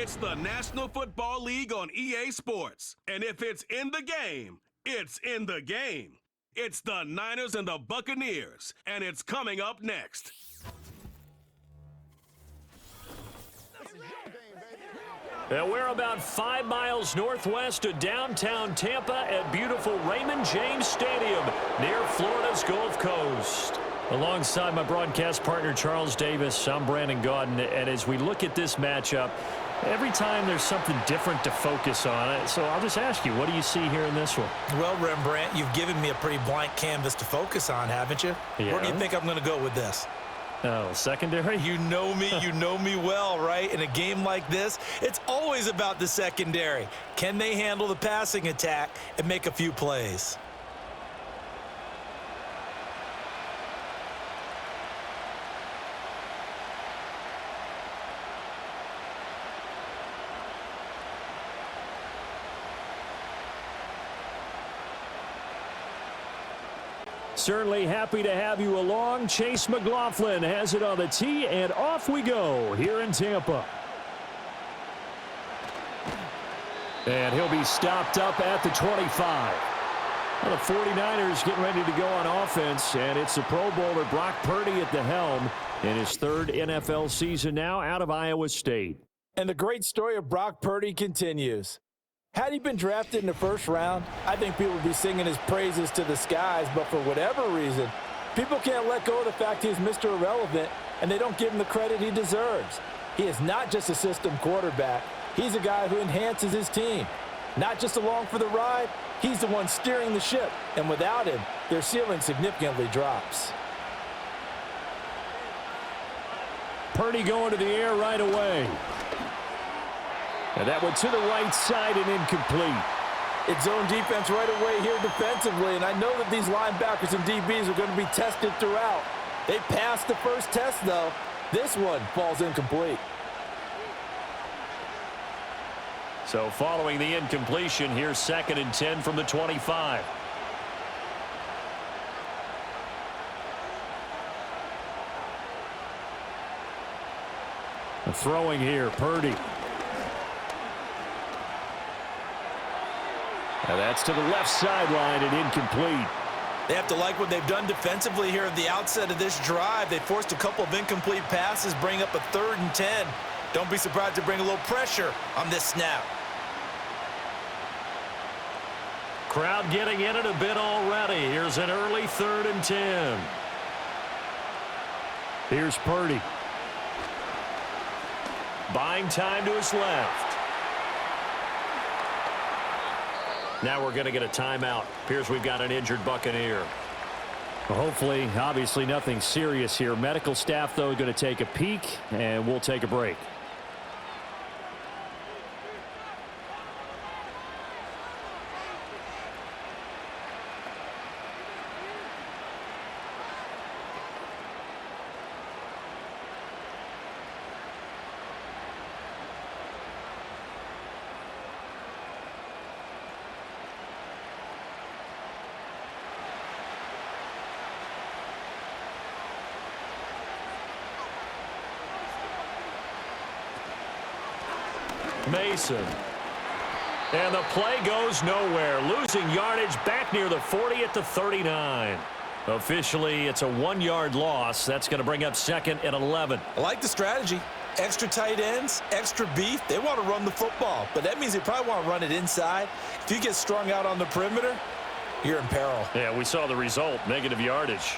It's the National Football League on EA Sports. And if it's in the game, it's in the game. It's the Niners and the Buccaneers, and it's coming up next. We're about 5 miles northwest of downtown Tampa at beautiful Raymond James Stadium near Florida's Gulf Coast. Alongside my broadcast partner, Charles Davis, I'm Brandon Gaudin, and as we look at this matchup, every time there's something different to focus on. So I'll just ask you, what do you see here in this one? Well, Rembrandt, you've given me a pretty blank canvas to focus on, haven't you? Yeah. Where do you think I'm going to go with this? Oh, secondary? You know me well, right? In a game like this, it's always about the secondary. Can they handle the passing attack and make a few plays? Certainly happy to have you along. Chase McLaughlin has it on the tee, and off we go here in Tampa. And he'll be stopped up at the 25. Well, the 49ers getting ready to go on offense, and it's the Pro Bowler Brock Purdy at the helm in his third NFL season now out of Iowa State. And the great story of Brock Purdy continues. Had he been drafted in the first round, I think people would be singing his praises to the skies, but for whatever reason, people can't let go of the fact he's Mr. Irrelevant, and they don't give him the credit he deserves. He is not just a system quarterback. He's a guy who enhances his team. Not just along for the ride, he's the one steering the ship, and without him, their ceiling significantly drops. Purdy going to the air right away. And that one to the right side and incomplete. It's zone defense right away here defensively, and I know that these linebackers and DBs are going to be tested throughout. They passed the first test, though. This one falls incomplete. So following the incompletion, here's 2nd and 10 from the 25. Throwing here, Purdy. And that's to the left sideline and incomplete. They have to like what they've done defensively here at the outset of this drive. They forced a couple of incomplete passes, bring up a 3rd and 10. Don't be surprised to bring a little pressure on this snap. Crowd getting in it a bit already. Here's an early 3rd and 10. Here's Purdy. Buying time to his left. Now we're going to get a timeout. Appears we've got an injured Buccaneer. Well, hopefully, obviously nothing serious here. Medical staff, though, going to take a peek, and we'll take a break. Mason. And the play goes nowhere. Losing yardage back near the 40 at the 39. Officially, it's a 1-yard loss. That's going to bring up 2nd and 11. I like the strategy. Extra tight ends, extra beef. They want to run the football, but that means they probably want to run it inside. If you get strung out on the perimeter, you're in peril. Yeah, we saw the result. Negative yardage.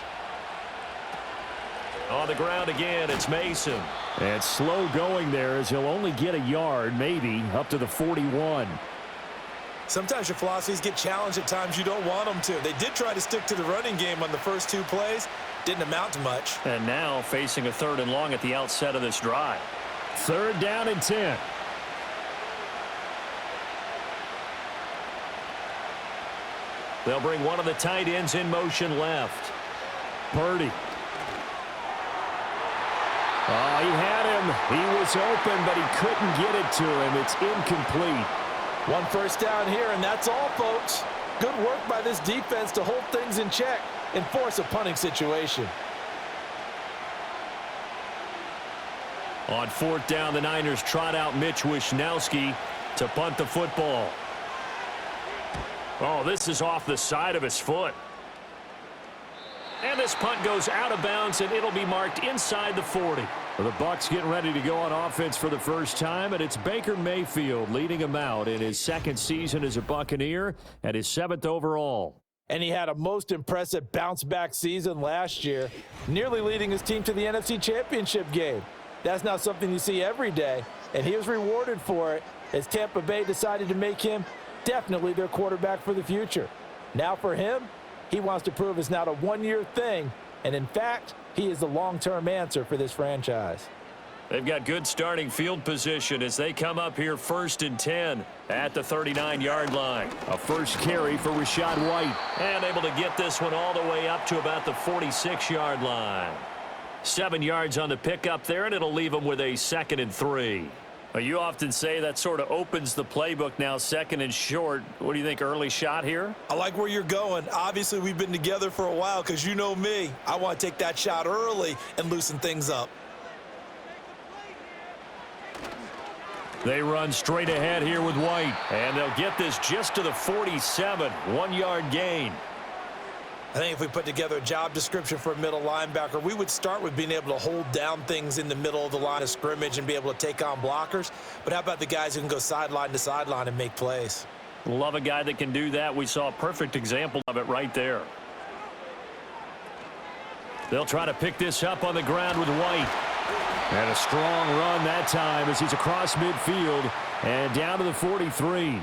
On the ground again, it's Mason. And slow going there as he'll only get a yard, maybe, up to the 41. Sometimes your philosophies get challenged at times you don't want them to. They did try to stick to the running game on the first 2 plays. Didn't amount to much. And now facing a 3rd and long at the outset of this drive. 3rd down and 10. They'll bring one of the tight ends in motion left. Purdy. Oh, he had him. He was open, but he couldn't get it to him. It's incomplete. 1 first down here, and that's all, folks. Good work by this defense to hold things in check and force a punting situation. On fourth down, the Niners trot out Mitch Wishnowsky to punt the football. Oh, this is off the side of his foot. And this punt goes out of bounds, and it'll be marked inside the 40. Well, the Bucs getting ready to go on offense for the first time, and it's Baker Mayfield leading him out in his second season as a Buccaneer and his 7th overall. And he had a most impressive bounce-back season last year, nearly leading his team to the NFC Championship game. That's not something you see every day, and he was rewarded for it as Tampa Bay decided to make him definitely their quarterback for the future. Now for him, he wants to prove it's not a one-year thing, and in fact, he is the long-term answer for this franchise. They've got good starting field position as they come up here 1st and 10 at the 39-yard line. A first carry for Rachaad White. And able to get this one all the way up to about the 46-yard line. 7 yards on the pickup there, and it'll leave them with a 2nd and 3. Well, you often say that sort of opens the playbook now, 2nd and short. What do you think, early shot here? I like where you're going. Obviously, we've been together for a while because you know me. I want to take that shot early and loosen things up. They run straight ahead here with White, and they'll get this just to the 47, 1-yard gain. I think if we put together a job description for a middle linebacker, we would start with being able to hold down things in the middle of the line of scrimmage and be able to take on blockers. But how about the guys who can go sideline to sideline and make plays? Love a guy that can do that. We saw a perfect example of it right there. They'll try to pick this up on the ground with White. And a strong run that time as he's across midfield and down to the 43.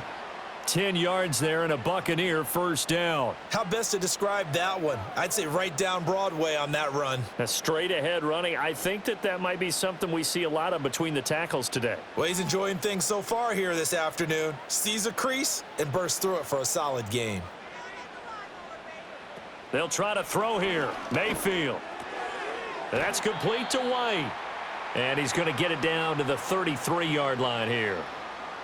10 yards there and a Buccaneer first down. How best to describe that one? I'd say right down Broadway on that run. A straight ahead running. I think that might be something we see a lot of between the tackles today. Well, he's enjoying things so far here this afternoon. Sees a crease and bursts through it for a solid game. They'll try to throw here. Mayfield. That's complete to White. And he's going to get it down to the 33-yard line here.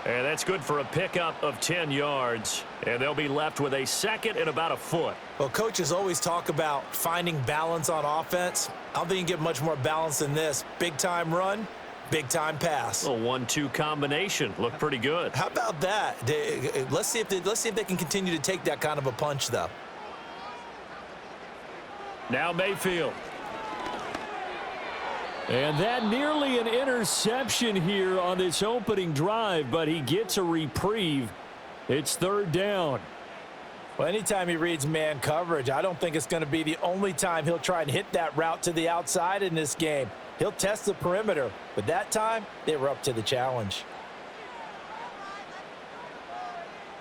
And that's good for a pickup of 10 yards. And they'll be left with a 2nd and about a foot. Well, coaches always talk about finding balance on offense. I don't think you can get much more balance than this. Big-time run, big-time pass. A 1-2 combination. Looked pretty good. How about that? Let's see if they can continue to take that kind of a punch, though. Now Mayfield. And that nearly an interception here on this opening drive, but he gets a reprieve. It's 3rd down. Well, anytime he reads man coverage, I don't think it's going to be the only time he'll try and hit that route to the outside in this game. He'll test the perimeter, but that time they were up to the challenge.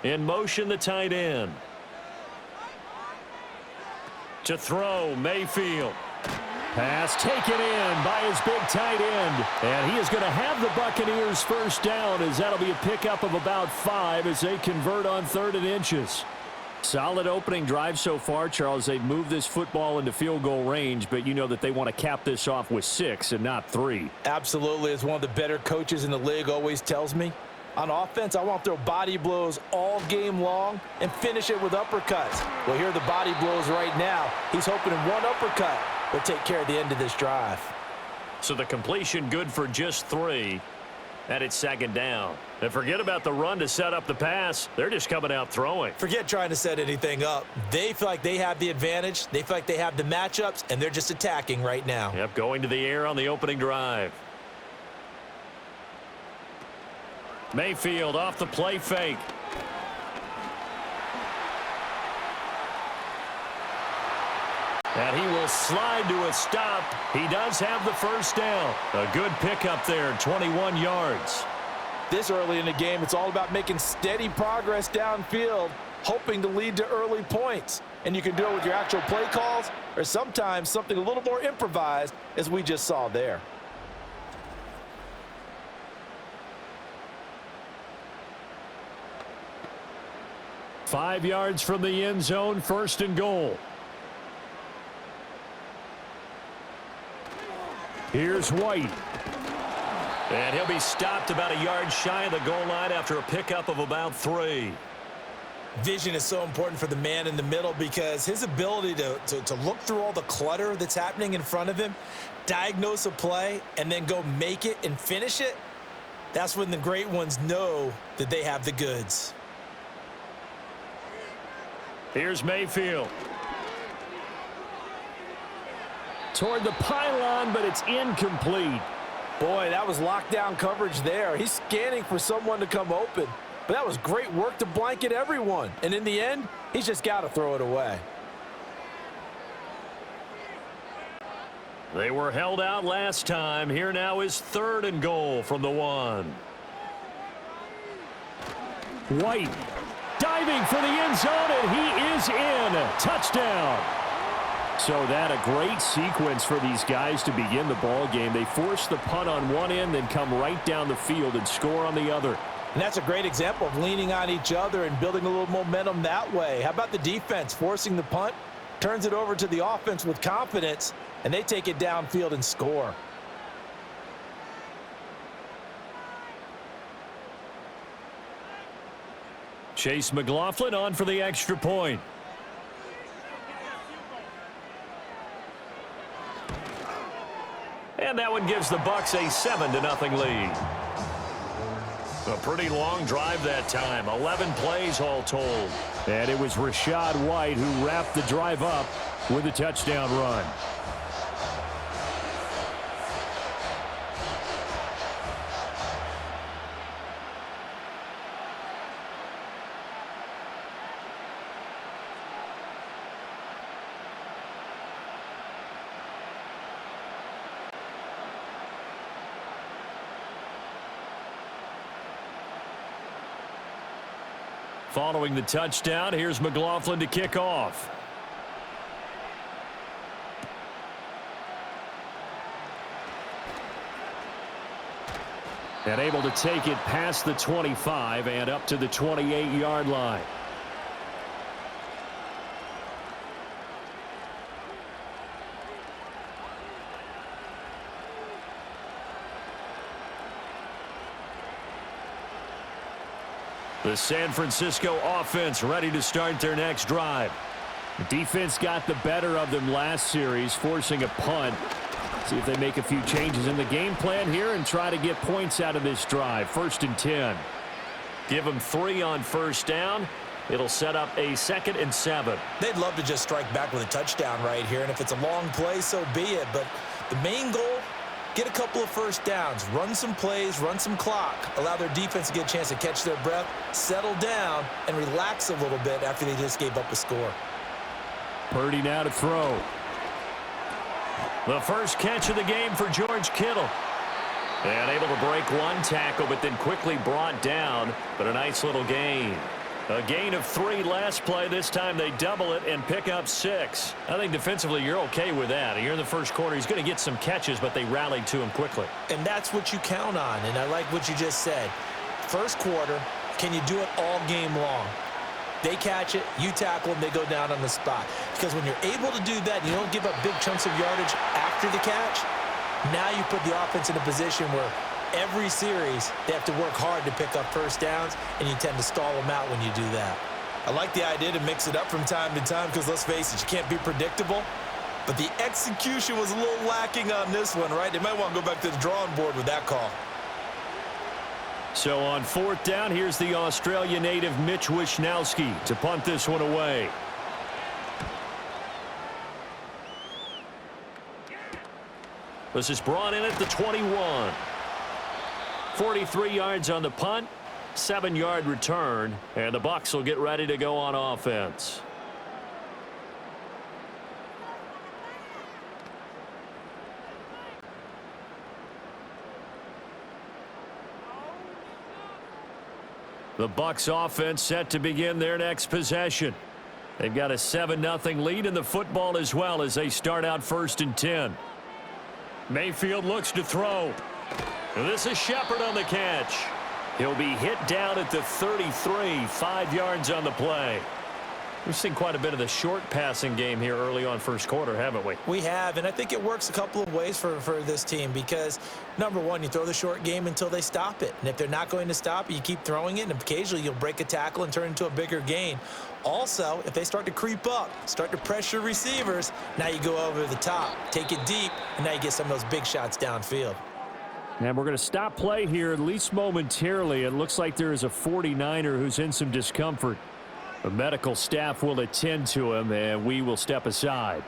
In motion, the tight end. To throw, Mayfield. Pass taken in by his big tight end. And he is going to have the Buccaneers first down as that'll be a pickup of about 5 as they convert on 3rd and inches. Solid opening drive so far, Charles. They've moved this football into field goal range, but you know that they want to cap this off with 6 and not 3. Absolutely. As one of the better coaches in the league always tells me, on offense, I want to throw body blows all game long and finish it with uppercuts. Well, here are the body blows right now. He's hoping in one uppercut will take care of the end of this drive. So the completion good for just 3. And it's 2nd down. And forget about the run to set up the pass. They're just coming out throwing. Forget trying to set anything up. They feel like they have the advantage. They feel like they have the matchups, and they're just attacking right now. Yep, going to the air on the opening drive. Mayfield off the play fake. And he will slide to a stop. He does have the first down. A good pickup there, 21 yards. This early in the game, it's all about making steady progress downfield, hoping to lead to early points. And you can do it with your actual play calls or sometimes something a little more improvised, as we just saw there. Five yards from the end zone, 1st and goal. Here's White. And he'll be stopped about a yard shy of the goal line after a pickup of about 3. Vision is so important for the man in the middle because his ability to look through all the clutter that's happening in front of him, diagnose a play, and then go make it and finish it, that's when the great ones know that they have the goods. Here's Mayfield. Toward the pylon, but it's incomplete. Boy, that was lockdown coverage there. He's scanning for someone to come open. But that was great work to blanket everyone. And in the end, he's just got to throw it away. They were held out last time. Here now is 3rd and goal from the 1. White diving for the end zone, and he is in. Touchdown. So that a great sequence for these guys to begin the ball game. They force the punt on one end, then come right down the field and score on the other. And that's a great example of leaning on each other and building a little momentum that way. How about the defense forcing the punt, turns it over to the offense with confidence, and they take it downfield and score. Chase McLaughlin on for the extra point. And that one gives the Bucs a 7-0 lead. A pretty long drive that time. 11 plays all told. And it was Rachaad White who wrapped the drive up with a touchdown run. Following the touchdown, here's McLaughlin to kick off. And able to take it past the 25 and up to the 28-yard line. The San Francisco offense ready to start their next drive. The defense got the better of them last series, forcing a punt. See if they make a few changes in the game plan here and try to get points out of this drive. 1st and 10. Give them 3 on 1st down. It'll set up a 2nd and 7. They'd love to just strike back with a touchdown right here, and if it's a long play, so be it. But the main goal, get a couple of 1st downs, run some plays, run some clock, allow their defense to get a chance to catch their breath, settle down, and relax a little bit after they just gave up a score. Purdy now to throw. The first catch of the game for George Kittle. And able to break one tackle, but then quickly brought down, but a nice little gain. A gain of 3 last play. This time they double it and pick up 6. I think defensively you're okay with that. Here in the first quarter, he's going to get some catches, but they rallied to him quickly. And that's what you count on, and I like what you just said. First quarter, can you do it all game long? They catch it, you tackle them, they go down on the spot. Because when you're able to do that, you don't give up big chunks of yardage after the catch, now you put the offense in a position where every series they have to work hard to pick up 1st downs, and you tend to stall them out when you do that. I like the idea to mix it up from time to time because, let's face it, you can't be predictable. But the execution was a little lacking on this one, right? They might want to go back to the drawing board with that call. So on 4th down, here's the Australia native Mitch Wishnowsky to punt this one away. This is brought in at the 21. 43 yards on the punt, 7-yard return, and the Bucs will get ready to go on offense. The Bucs offense set to begin their next possession. They've got a 7-0 lead in the football as well as they start out 1st and 10. Mayfield looks to throw. This is Shepard on the catch. He'll be hit down at the 33, 5 yards on the play. We've seen quite a bit of the short passing game here early on first quarter, haven't we? We have, and I think it works a couple of ways for this team because, number one, you throw the short game until they stop it. And if they're not going to stop it, you keep throwing it, and occasionally you'll break a tackle and turn it into a bigger gain. Also, if they start to creep up, start to pressure receivers, now you go over the top, take it deep, and now you get some of those big shots downfield. And we're going to stop play here, at least momentarily. It looks like there is a 49er who's in some discomfort. The medical staff will attend to him, and we will step aside.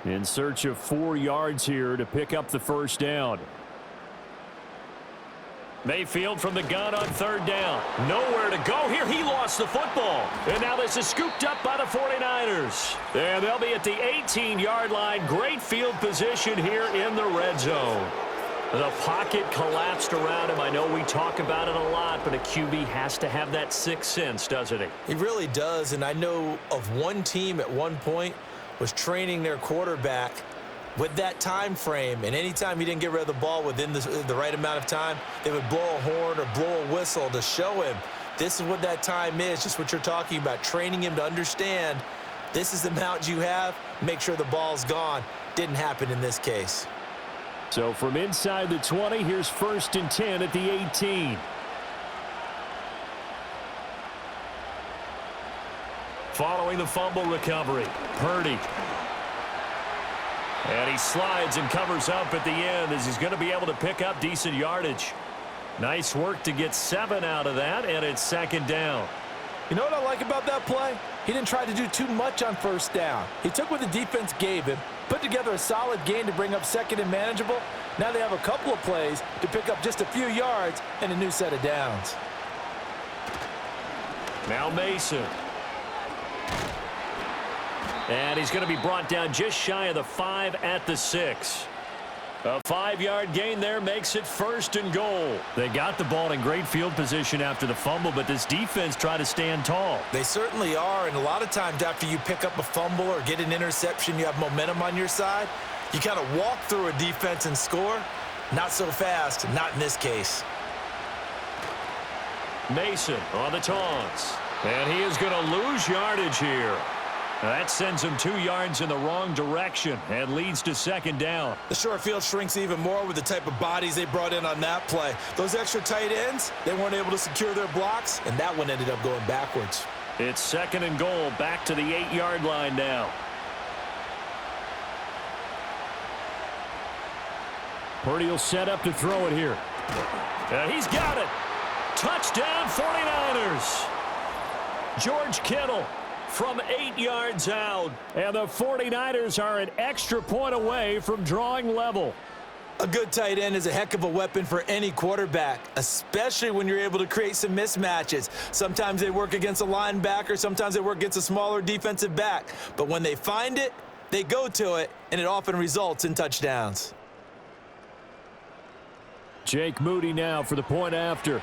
In search of 4 yards here to pick up the first down. Mayfield from the gun on third down. Nowhere to go here. He lost the football. And now this is scooped up by the 49ers. And they'll be at the 18-yard line. Great field position here in the red zone. The pocket collapsed around him. I know we talk about it a lot, but a QB has to have that sixth sense, doesn't he? He really does, and I know of one team at one point was training their quarterback with that time frame, and anytime he didn't get rid of the ball within the right amount of time, they would blow a horn or blow a whistle to show him this is what that time is, just what you're talking about, training him to understand this is the amount you have, make sure the ball's gone. Didn't happen in this case. So from inside the 20, here's 1st and 10 at the 18. Following the fumble recovery, Purdy. And he slides and covers up at the end as he's going to be able to pick up decent yardage. Nice work to get 7 out of that, and it's 2nd down. You know what I like about that play? He didn't try to do too much on first down. He took what the defense gave him, put together a solid gain to bring up 2nd and manageable. Now they have a couple of plays to pick up just a few yards and a new set of downs. Now Mason. And he's going to be brought down just shy of the 5 at the 6. A 5-yard gain there makes it 1st and goal. They got the ball in great field position after the fumble, but this defense tried to stand tall. They certainly are, and a lot of times after you pick up a fumble or get an interception, you have momentum on your side. You kind of walk through a defense and score. Not so fast, not in this case. Mason on the taunts. And he is going to lose yardage here. That sends him 2 yards in the wrong direction and leads to 2nd down. The short field shrinks even more with the type of bodies they brought in on that play. Those extra tight ends, they weren't able to secure their blocks, and that one ended up going backwards. It's 2nd and goal, back to the 8-yard line now. Purdy will set up to throw it here. And he's got it. Touchdown 49ers. George Kittle from 8 yards out. And the 49ers are an extra point away from drawing level. A good tight end is a heck of a weapon for any quarterback, especially when you're able to create some mismatches. Sometimes they work against a linebacker, sometimes they work against a smaller defensive back. But when they find it, they go to it, and it often results in touchdowns. Jake Moody now for the point after.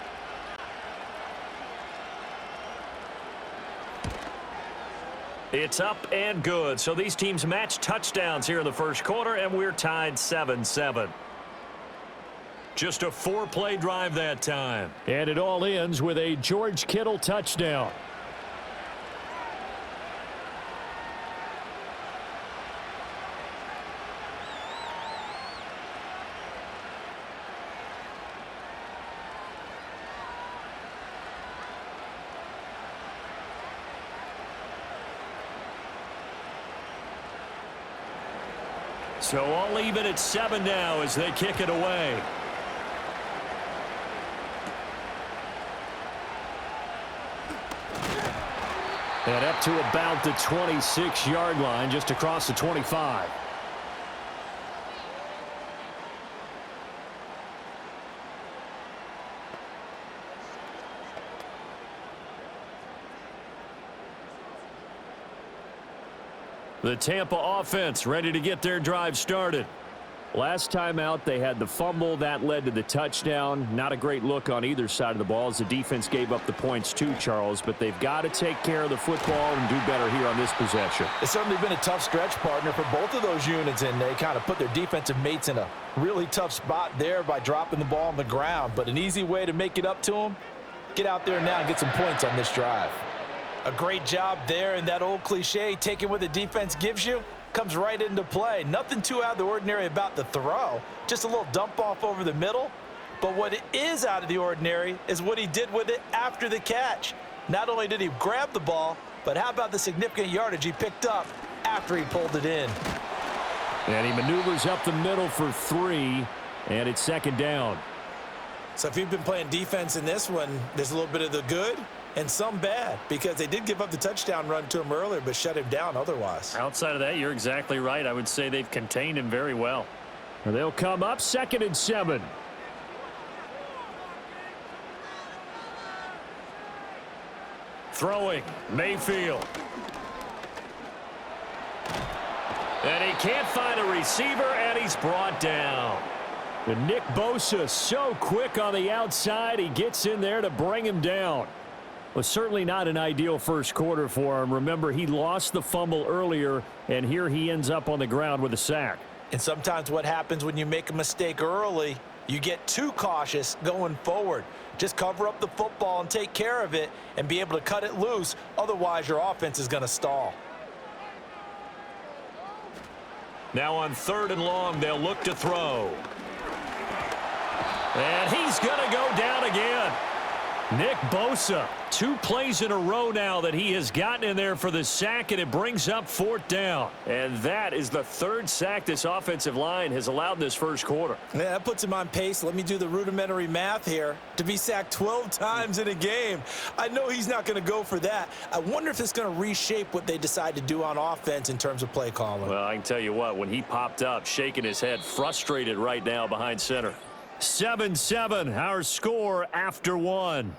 It's up and good. So these teams match touchdowns here in the first quarter, and we're tied 7-7. Just a 4-play drive that time. And it all ends with a George Kittle touchdown. So all even at 7 now as they kick it away. And up to about the 26-yard line, just across the 25. The Tampa offense ready to get their drive started. Last time out, they had the fumble. That led to the touchdown. Not a great look on either side of the ball as the defense gave up the points too, Charles. But they've got to take care of the football and do better here on this possession. It's certainly been a tough stretch, partner, for both of those units, and they kind of put their defensive mates in a really tough spot there by dropping the ball on the ground. But an easy way to make it up to them, get out there now and get some points on this drive. A great job there, and that old cliche, taking what the defense gives you, comes right into play. Nothing too out of the ordinary about the throw, just a little dump off over the middle. But what is out of the ordinary is what he did with it after the catch. Not only did he grab the ball, but how about the significant yardage he picked up after he pulled it in. And he maneuvers up the middle for 3, and it's second down. So if you've been playing defense in this one, there's a little bit of the good and some bad, because they did give up the touchdown run to him earlier, but shut him down otherwise. Outside of that, you're exactly right. I would say they've contained him very well. And they'll come up 2nd and 7. Throwing, Mayfield. And he can't find a receiver, and he's brought down. And Nick Bosa so quick on the outside, he gets in there to bring him down. Was certainly not an ideal first quarter for him. Remember, he lost the fumble earlier, and here he ends up on the ground with a sack. And sometimes what happens when you make a mistake early, you get too cautious going forward. Just cover up the football and take care of it and be able to cut it loose. Otherwise, your offense is going to stall. Now on 3rd and long, they'll look to throw. And he's going to go down again. Nick Bosa, 2 plays in a row now that he has gotten in there for the sack, and it brings up 4th down. And that is the 3rd sack this offensive line has allowed in this first quarter. Yeah, that puts him on pace. Let me do the rudimentary math here. To be sacked 12 times in a game, I know he's not going to go for that. I wonder if it's going to reshape what they decide to do on offense in terms of play calling. Well, I can tell you what, when he popped up, shaking his head, frustrated right now behind center. 7-7, our score after 1.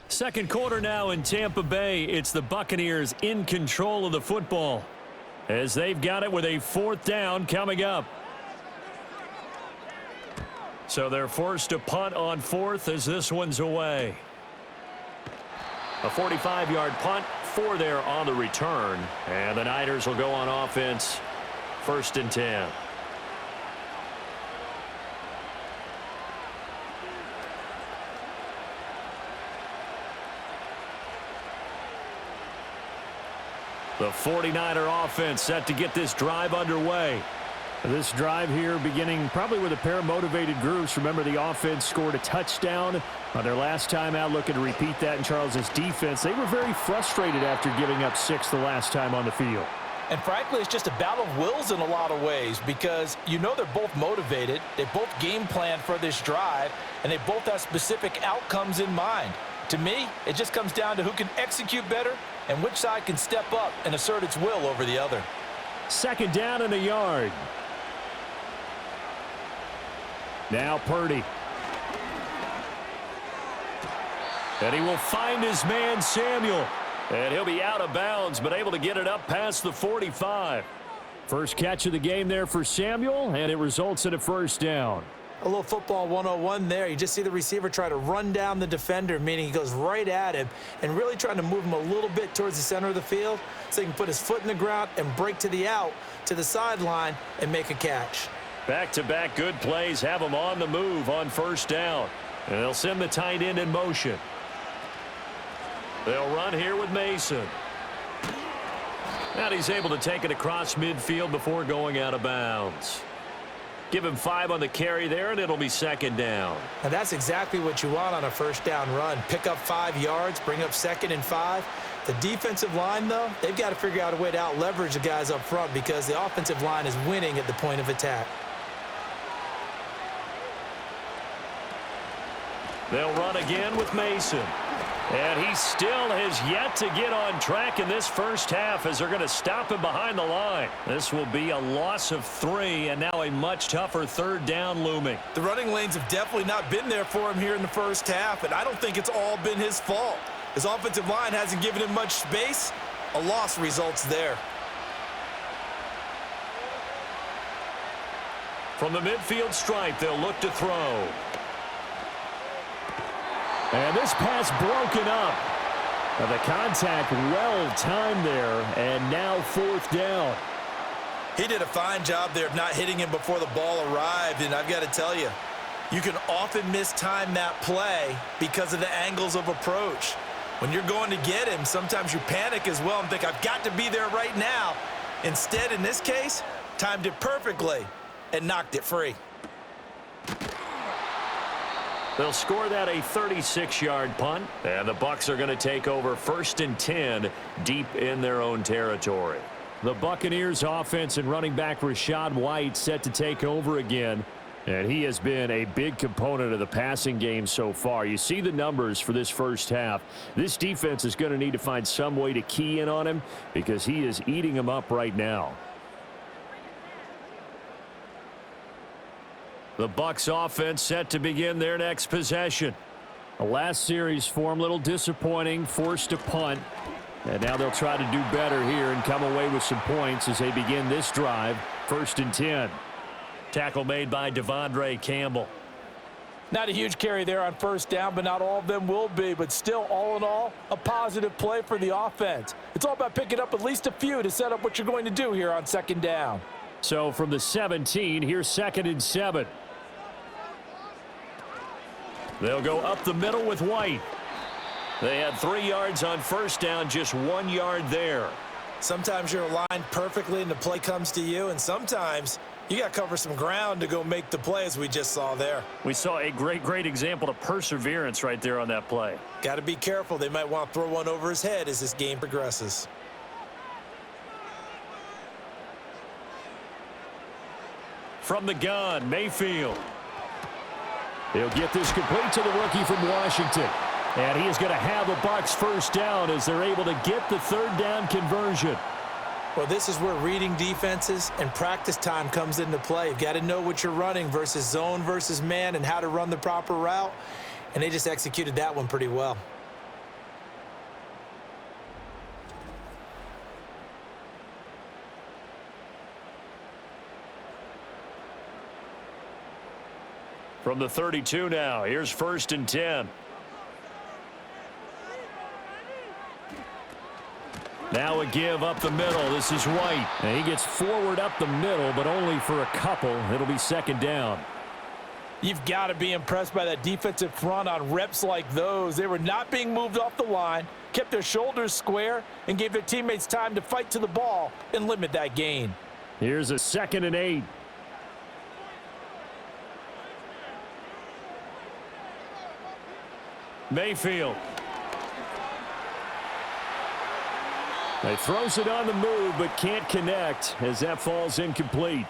Second quarter now in Tampa Bay. It's the Buccaneers in control of the football as they've got it with a 4th down coming up. So they're forced to punt on 4th as this one's away. A 45-yard punt, 4 there on the return. And the Niners will go on offense, 1st and 10. The 49er offense set to get this drive underway. This drive here beginning probably with a pair of motivated groups. Remember, the offense scored a touchdown on their last time out, looking to repeat that in Charles's defense. They were very frustrated after giving up 6 the last time on the field. And frankly, it's just a battle of wills in a lot of ways, because you know they're both motivated, they both game plan for this drive, and they both have specific outcomes in mind. To me, it just comes down to who can execute better and which side can step up and assert its will over the other. 2nd down and a yard. Now Purdy. And he will find his man Samuel. And he'll be out of bounds, but able to get it up past the 45. First catch of the game there for Samuel, and it results in a 1st down. A little football 101 there. You just see the receiver try to run down the defender, meaning he goes right at him and really trying to move him a little bit towards the center of the field so he can put his foot in the ground and break to the out, to the sideline, and make a catch. Back-to-back good plays have him on the move on 1st down. And they'll send the tight end in motion. They'll run here with Mason. And he's able to take it across midfield before going out of bounds. Give him 5 on the carry there, and it'll be 2nd down. And that's exactly what you want on a 1st down run. Pick up 5 yards, bring up 2nd and 5. The defensive line, though, they've got to figure out a way to out-leverage the guys up front because the offensive line is winning at the point of attack. They'll run again with Mason. And he still has yet to get on track in this first half as they're going to stop him behind the line. This will be a loss of 3 and now a much tougher third down looming. The running lanes have definitely not been there for him here in the first half, and I don't think it's all been his fault. His offensive line hasn't given him much space. A loss results there. From the midfield stripe, they'll look to throw. And this pass broken up. And the contact well timed there, and now 4th down. He did a fine job there of not hitting him before the ball arrived, and I've got to tell you, you can often mistime that play because of the angles of approach. When you're going to get him, sometimes you panic as well and think, I've got to be there right now. Instead, in this case, timed it perfectly and knocked it free. They'll score that a 36-yard punt, and the Bucs are going to take over 1st and 10 deep in their own territory. The Buccaneers offense and running back Rachaad White set to take over again. And he has been a big component of the passing game so far. You see the numbers for this first half. This defense is going to need to find some way to key in on him because he is eating them up right now. The Bucs offense set to begin their next possession. The last series for him, a little disappointing, forced a punt. And now they'll try to do better here and come away with some points as they begin this drive. 1st and 10. Tackle made by Devondre Campbell. Not a huge carry there on 1st down, but not all of them will be. But still, all in all, a positive play for the offense. It's all about picking up at least a few to set up what you're going to do here on 2nd down. So from the 17, here's 2nd and 7. They'll go up the middle with White. They had 3 yards on 1st down, just 1 yard there. Sometimes you're aligned perfectly and the play comes to you, and sometimes you got to cover some ground to go make the play, as we just saw there. We saw a great example of perseverance right there on that play. Got to be careful. They might want to throw one over his head as this game progresses. From the gun, Mayfield. He'll get this complete to the rookie from Washington. And he is going to have the Bucs 1st down as they're able to get the 3rd down conversion. Well, this is where reading defenses and practice time comes into play. You've got to know what you're running versus zone versus man and how to run the proper route. And they just executed that one pretty well. From the 32 now, here's 1st and 10. Now a give up the middle. This is White. And he gets forward up the middle, but only for a couple. It'll be 2nd down. You've got to be impressed by that defensive front on reps like those. They were not being moved off the line, kept their shoulders square, and gave their teammates time to fight to the ball and limit that gain. Here's a 2nd and 8. Mayfield. He throws it on the move, but can't connect as that falls incomplete.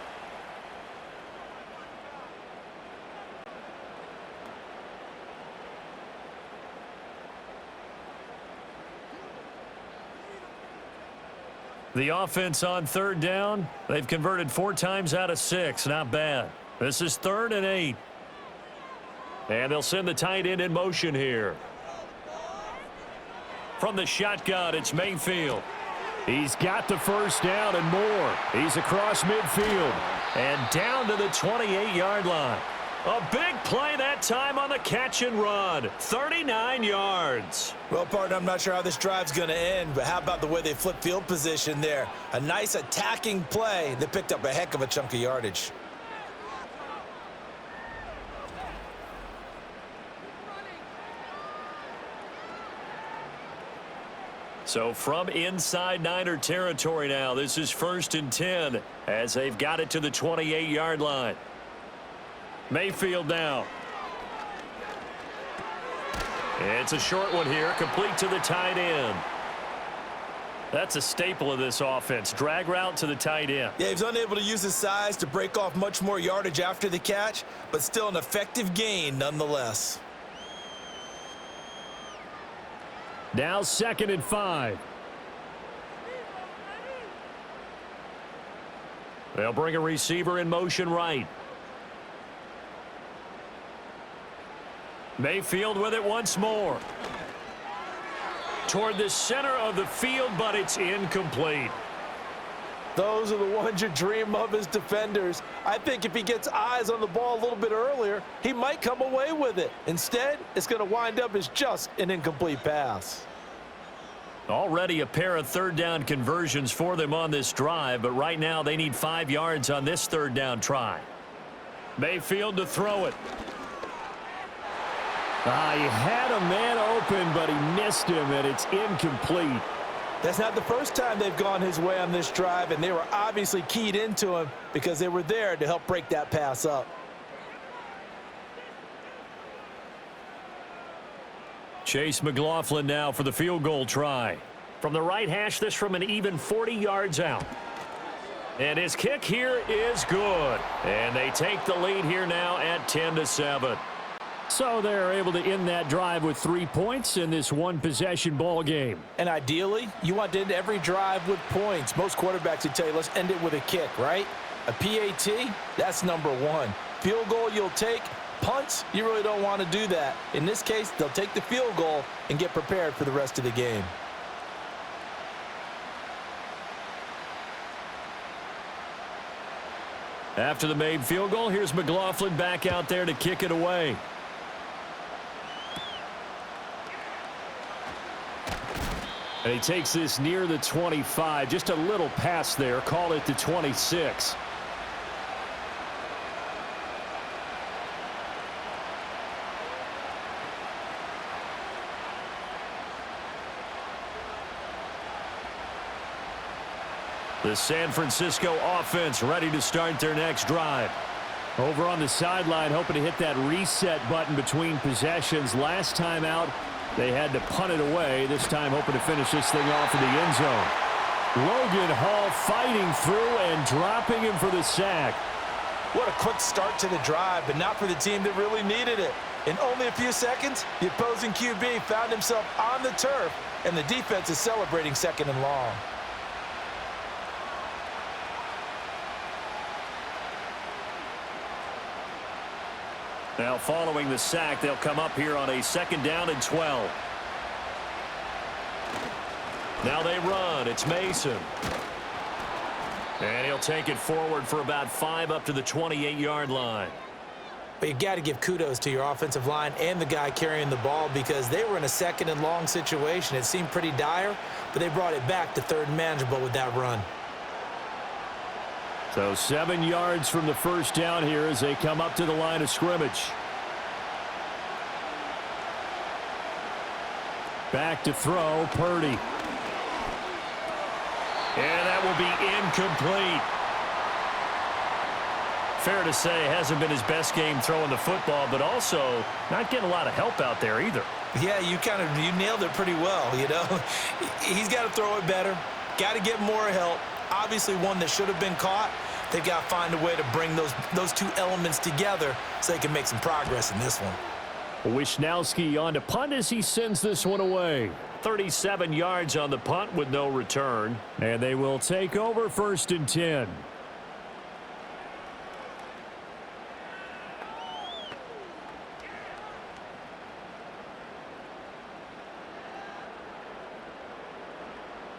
The offense on 3rd down, they've converted 4 times out of 6. Not bad. This is 3rd and 8. And they'll send the tight end in motion here. From the shotgun, it's Mayfield. He's got the 1st down and more. He's across midfield. And down to the 28-yard line. A big play that time on the catch and run. 39 yards. Well, partner, I'm not sure how this drive's going to end, but how about the way they flip field position there? A nice attacking play that picked up a heck of a chunk of yardage. So from inside Niner territory now, this is 1st and 10 as they've got it to the 28-yard line. Mayfield now. It's a short one here, complete to the tight end. That's a staple of this offense. Drag route to the tight end. Yeah, he's unable to use his size to break off much more yardage after the catch, but still an effective gain nonetheless. Now 2nd and 5. They'll bring a receiver in motion right. Mayfield with it once more. Toward the center of the field, but it's incomplete. Those are the ones you dream of as defenders. I think if he gets eyes on the ball a little bit earlier, he might come away with it. Instead, it's going to wind up as just an incomplete pass. Already a pair of third down conversions for them on this drive, but right now they need 5 yards on this third down try. Mayfield to throw it. He had a man open, but he missed him, and it's incomplete. That's not the first time they've gone his way on this drive, and they were obviously keyed into him because they were there to help break that pass up. Chase McLaughlin now for the field goal try. From the right hash, this from an even 40 yards out. And his kick here is good. And they take the lead here now at 10-7. So they're able to end that drive with 3 points in this one-possession ball game. And ideally, you want to end every drive with points. Most quarterbacks would tell you, let's end it with a kick, right? A PAT, that's number 1. Field goal you'll take. Punts, you really don't want to do that. In this case, they'll take the field goal and get prepared for the rest of the game. After the made field goal, here's McLaughlin back out there to kick it away. And he takes this near the 25. Just a little pass there. Call it the 26. The San Francisco offense ready to start their next drive. Over on the sideline, hoping to hit that reset button between possessions. Last time out, they had to punt it away. This time hoping to finish this thing off in the end zone. Logan Hall fighting through and dropping him for the sack. What a quick start to the drive, but not for the team that really needed it. In only a few seconds, the opposing QB found himself on the turf, and the defense is celebrating 2nd and long. Now following the sack, they'll come up here on a 2nd down and 12. Now they run. It's Mason. And he'll take it forward for about 5 up to the 28-yard line. But you got to give kudos to your offensive line and the guy carrying the ball because they were in a 2nd and long situation. It seemed pretty dire, but they brought it back to 3rd and manageable with that run. So 7 yards from the first down here as they come up to the line of scrimmage. Back to throw, Purdy. And that will be incomplete. Fair to say it hasn't been his best game throwing the football, but also not getting a lot of help out there either. Yeah, you nailed it pretty well, you know. He's got to throw it better. Got to get more help. Obviously one that should have been caught. They've got to find a way to bring those two elements together so they can make some progress in this one. Wisnowski on to punt as he sends this one away. 37 yards on the punt with no return. And they will take over 1st and 10.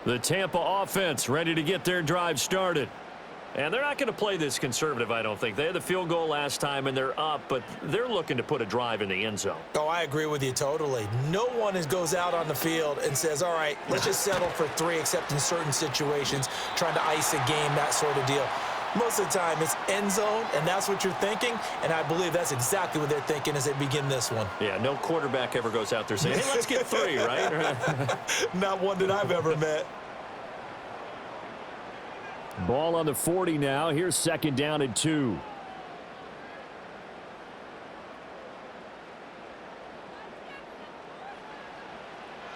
The Tampa offense ready to get their drive started. And they're not going to play this conservative, I don't think. They had the field goal last time, and they're up, but they're looking to put a drive in the end zone. Oh, I agree with you totally. No one goes out on the field and says, all right, let's just settle for 3, except in certain situations, trying to ice a game, that sort of deal. Most of the time, it's end zone, and that's what you're thinking, and I believe that's exactly what they're thinking as they begin this one. Yeah, no quarterback ever goes out there saying, hey, let's get 3, right? Not one that I've ever met. Ball on the 40 now. Here's 2nd down and 2.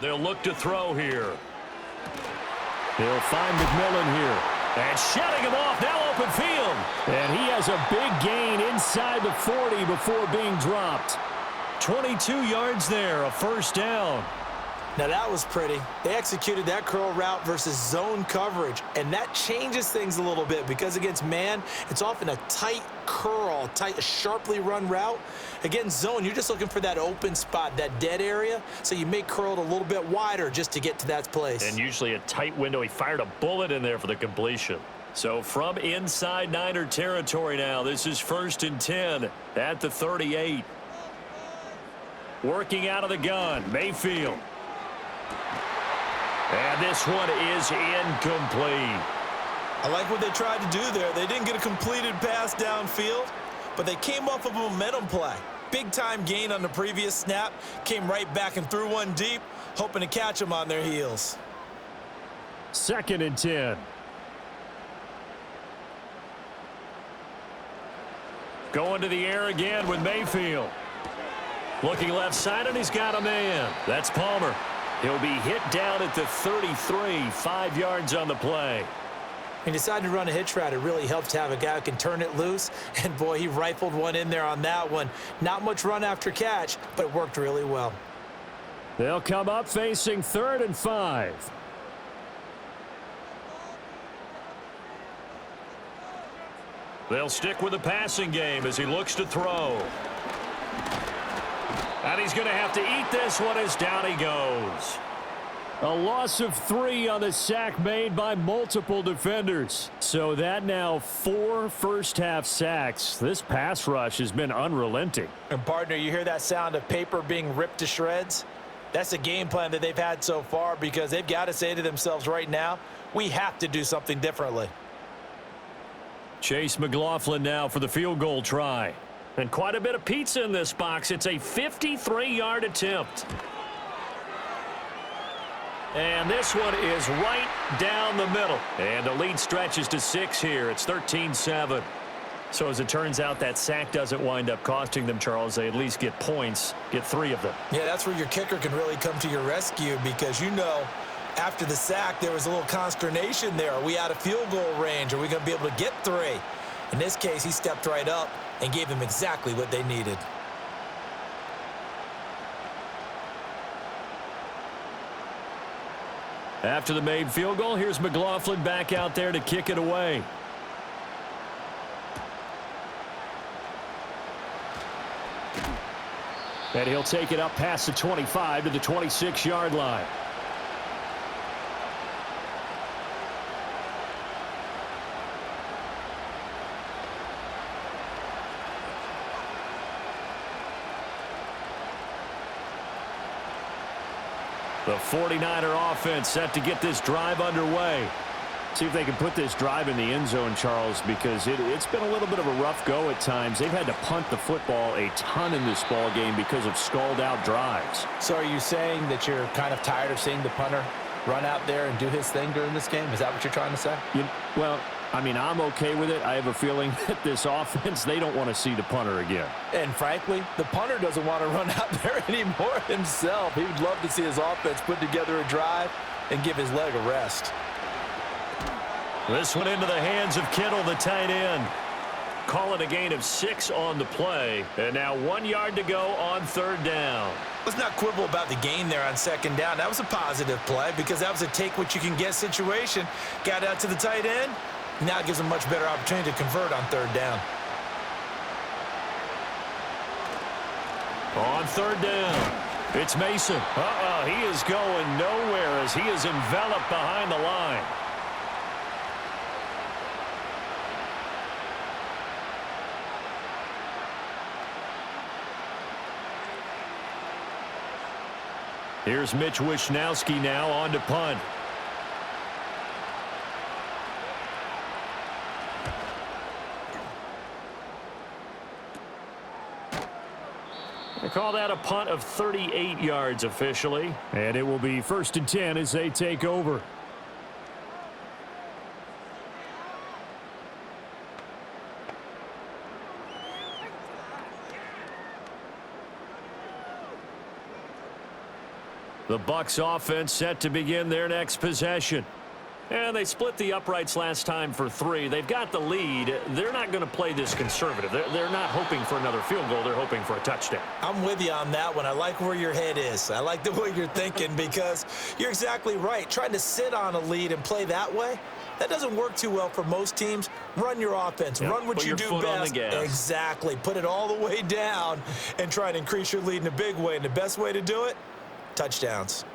They'll look to throw here. They'll find McMillan here. And shutting him off, now open field. And he has a big gain inside the 40 before being dropped. 22 yards there, a 1st down. Now that was pretty. They executed that curl route versus zone coverage, and that changes things a little bit because against man, it's often a tight curl, sharply run route. Against zone, you're just looking for that open spot, that dead area, so you may curl it a little bit wider just to get to that place. And usually a tight window. He fired a bullet in there for the completion. So from inside Niner territory now, this is 1st and 10 at the 38. Working out of the gun, Mayfield. And this one is incomplete. I like what they tried to do there. They didn't get a completed pass downfield, but they came off of a momentum play. Big-time gain on the previous snap, came right back and threw one deep, hoping to catch them on their heels. 2nd and 10. Going to the air again with Mayfield. Looking left side, and he's got a man. That's Palmer. He'll be hit down at the 33, 5 yards on the play. He decided to run a hitch route. It really helps to have a guy who can turn it loose. And, boy, he rifled one in there on that one. Not much run after catch, but it worked really well. They'll come up facing 3rd and 5. They'll stick with the passing game as he looks to throw. And he's going to have to eat this one as down he goes. A loss of 3 on the sack made by multiple defenders. So that now 4 first-half sacks. This pass rush has been unrelenting. And, partner, you hear that sound of paper being ripped to shreds? That's a game plan that they've had so far because they've got to say to themselves right now, we have to do something differently. Chase McLaughlin now for the field goal try. And quite a bit of pizza in this box. It's a 53-yard attempt. And this one is right down the middle. And the lead stretches to 6 here. It's 13-7. So as it turns out, that sack doesn't wind up costing them, Charles. They at least get points, get 3 of them. Yeah, that's where your kicker can really come to your rescue because, you know, after the sack, there was a little consternation there. Are we out of field goal range? Are we going to be able to get 3? In this case, he stepped right up and gave them exactly what they needed. After the made field goal, here's McLaughlin back out there to kick it away. And he'll take it up past the 25 to the 26-yard line. The 49er offense set to get this drive underway. See if they can put this drive in the end zone, Charles, because it's been a little bit of a rough go at times. They've had to punt the football a ton in this ball game because of stalled-out drives. So are you saying that you're kind of tired of seeing the punter run out there and do his thing during this game? Is that what you're trying to say? Well, I mean, I'm okay with it. I have a feeling that this offense, they don't want to see the punter again. And frankly, the punter doesn't want to run out there anymore himself. He would love to see his offense put together a drive and give his leg a rest. This one into the hands of Kittle, the tight end. Call it a gain of 6 on the play. And now 1 yard to go on 3rd down. Let's not quibble about the gain there on 2nd down. That was a positive play because that was a take-what-you-can-get situation. Got out to the tight end. Now it gives them a much better opportunity to convert on 3rd down. On 3rd down, it's Mason. He is going nowhere as he is enveloped behind the line. Here's Mitch Wishnowsky now on to punt. They call that a punt of 38 yards officially. And it will be 1st and 10 as they take over. The Bucs offense set to begin their next possession. And they split the uprights last time for 3. They've got the lead. They're not going to play this conservative. They're not hoping for another field goal. They're hoping for a touchdown. I'm with you on that one. I like where your head is. I like the way you're thinking because you're exactly right. Trying to sit on a lead and play that way, that doesn't work too well for most teams. Run your offense. Yep. Run what Put you your do foot on best. the gas. Exactly. Put it all the way down and try and increase your lead in a big way. And the best way to do it, touchdowns.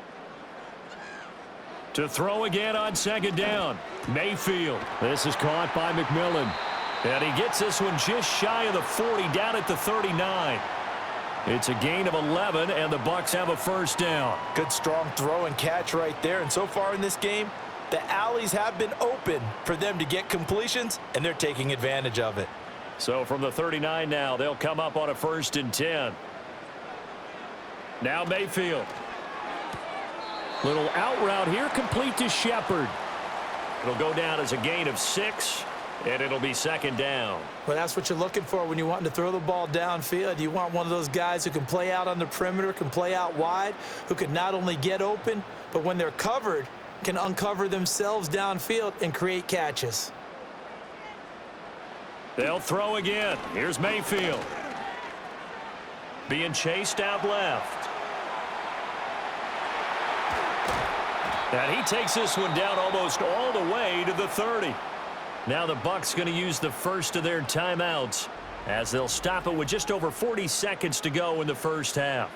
To throw again on second down. Mayfield. This is caught by McMillan. And he gets this one just shy of the 40, down at the 39. It's a gain of 11, and the Bucs have a first down. Good strong throw and catch right there. And so far in this game, the alleys have been open for them to get completions, and they're taking advantage of it. So from the 39 now, they'll come up on a 1st and 10. Now Mayfield. Little out route here, complete to Shepard. It'll go down as a gain of 6, and it'll be second down. Well, that's what you're looking for when you want to throw the ball downfield. You want one of those guys who can play out on the perimeter, can play out wide, who can not only get open, but when they're covered, can uncover themselves downfield and create catches. They'll throw again. Here's Mayfield. Being chased out left. And he takes this one down almost all the way to the 30. Now the Bucs going to use the first of their timeouts as they'll stop it with just over 40 seconds to go in the first half.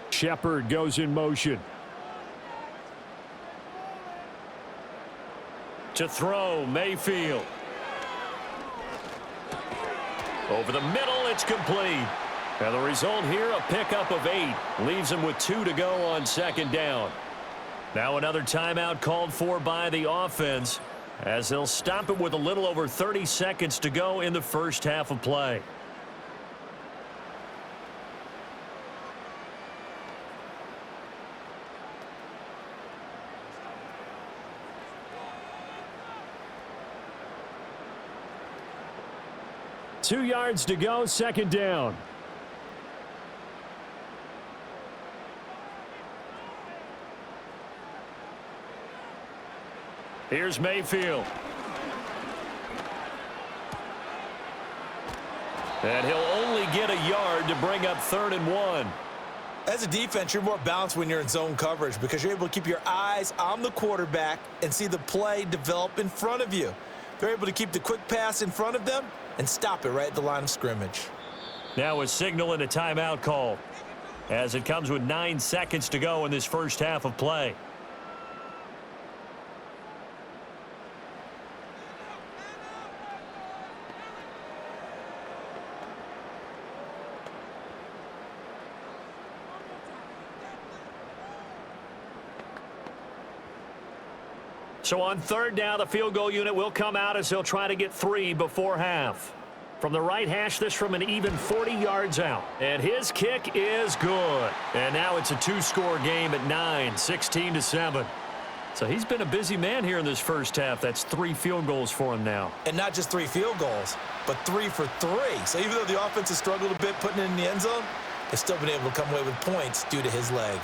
Shepard goes in motion. To throw, Mayfield. Over the middle, it's complete. And the result here, a pickup of 8. Leaves them with 2 to go on second down. Now another timeout called for by the offense as they'll stop it with a little over 30 seconds to go in the first half of play. Two yards to go, second down. Here's Mayfield. And he'll only get a yard to bring up 3rd and 1. As a defense, you're more balanced when you're in zone coverage because you're able to keep your eyes on the quarterback and see the play develop in front of you. They're able to keep the quick pass in front of them and stop it right at the line of scrimmage. Now a signal and a timeout call as it comes with 9 seconds to go in this first half of play. So on 3rd down, the field goal unit will come out as they'll try to get 3 before half. From the right hash, this from an even 40 yards out. And his kick is good. And now it's a 2-score game at 9, 16-7. So he's been a busy man here in this first half. That's 3 field goals for him now. And not just 3 field goals, but 3 for 3. So even though the offense has struggled a bit putting it in the end zone, they've still been able to come away with points due to his leg.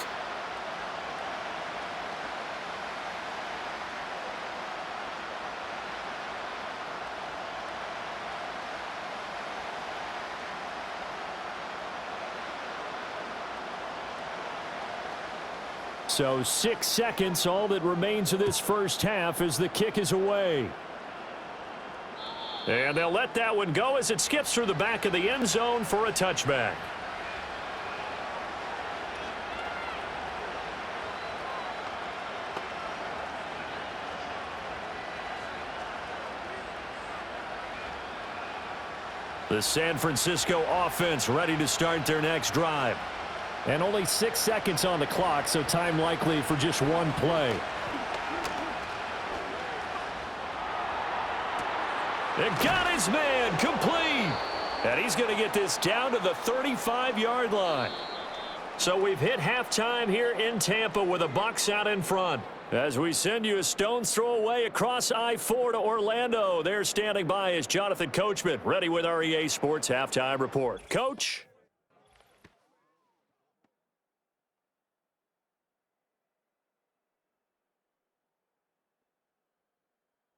So 6 seconds, all that remains of this first half as the kick is away. And they'll let that one go as it skips through the back of the end zone for a touchback. The San Francisco offense ready to start their next drive. And only 6 seconds on the clock, so time likely for just one play. And got his man complete. And he's going to get this down to the 35-yard line. So we've hit halftime here in Tampa with the Bucs out in front. As we send you a stone's throw away across I-4 to Orlando. There standing by is Jonathan Coachman, ready with our EA Sports Halftime Report. Coach?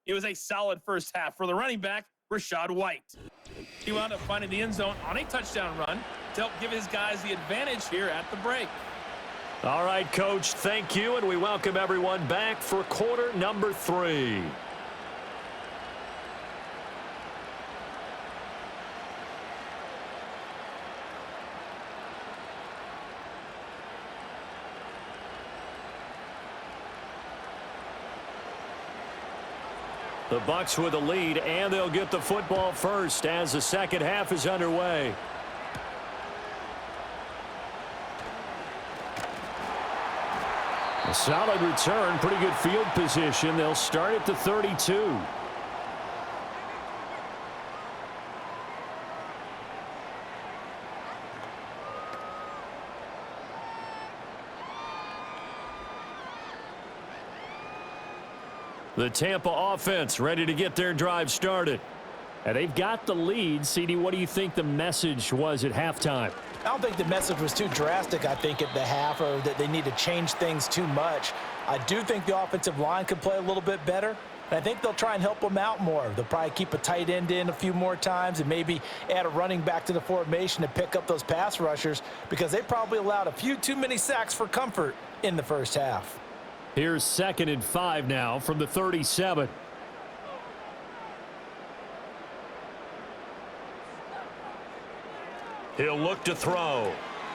It was a solid first half for the running back, Rachaad White. He wound up finding the end zone on a touchdown run to help give his guys the advantage here at the break. All right, Coach, thank you, and we welcome everyone back for quarter number 3. The Bucs with a lead, and they'll get the football first as the second half is underway. A solid return, pretty good field position. They'll start at the 32. The Tampa offense ready to get their drive started. And they've got the lead. CD, what do you think the message was at halftime? I don't think the message was too drastic, I think, at the half, or that they need to change things too much. I do think the offensive line could play a little bit better. And I think they'll try and help them out more. They'll probably keep a tight end in a few more times and maybe add a running back to the formation to pick up those pass rushers, because they probably allowed a few too many sacks for comfort in the first half. Here's 2nd and 5 now from the 37. He'll look to throw.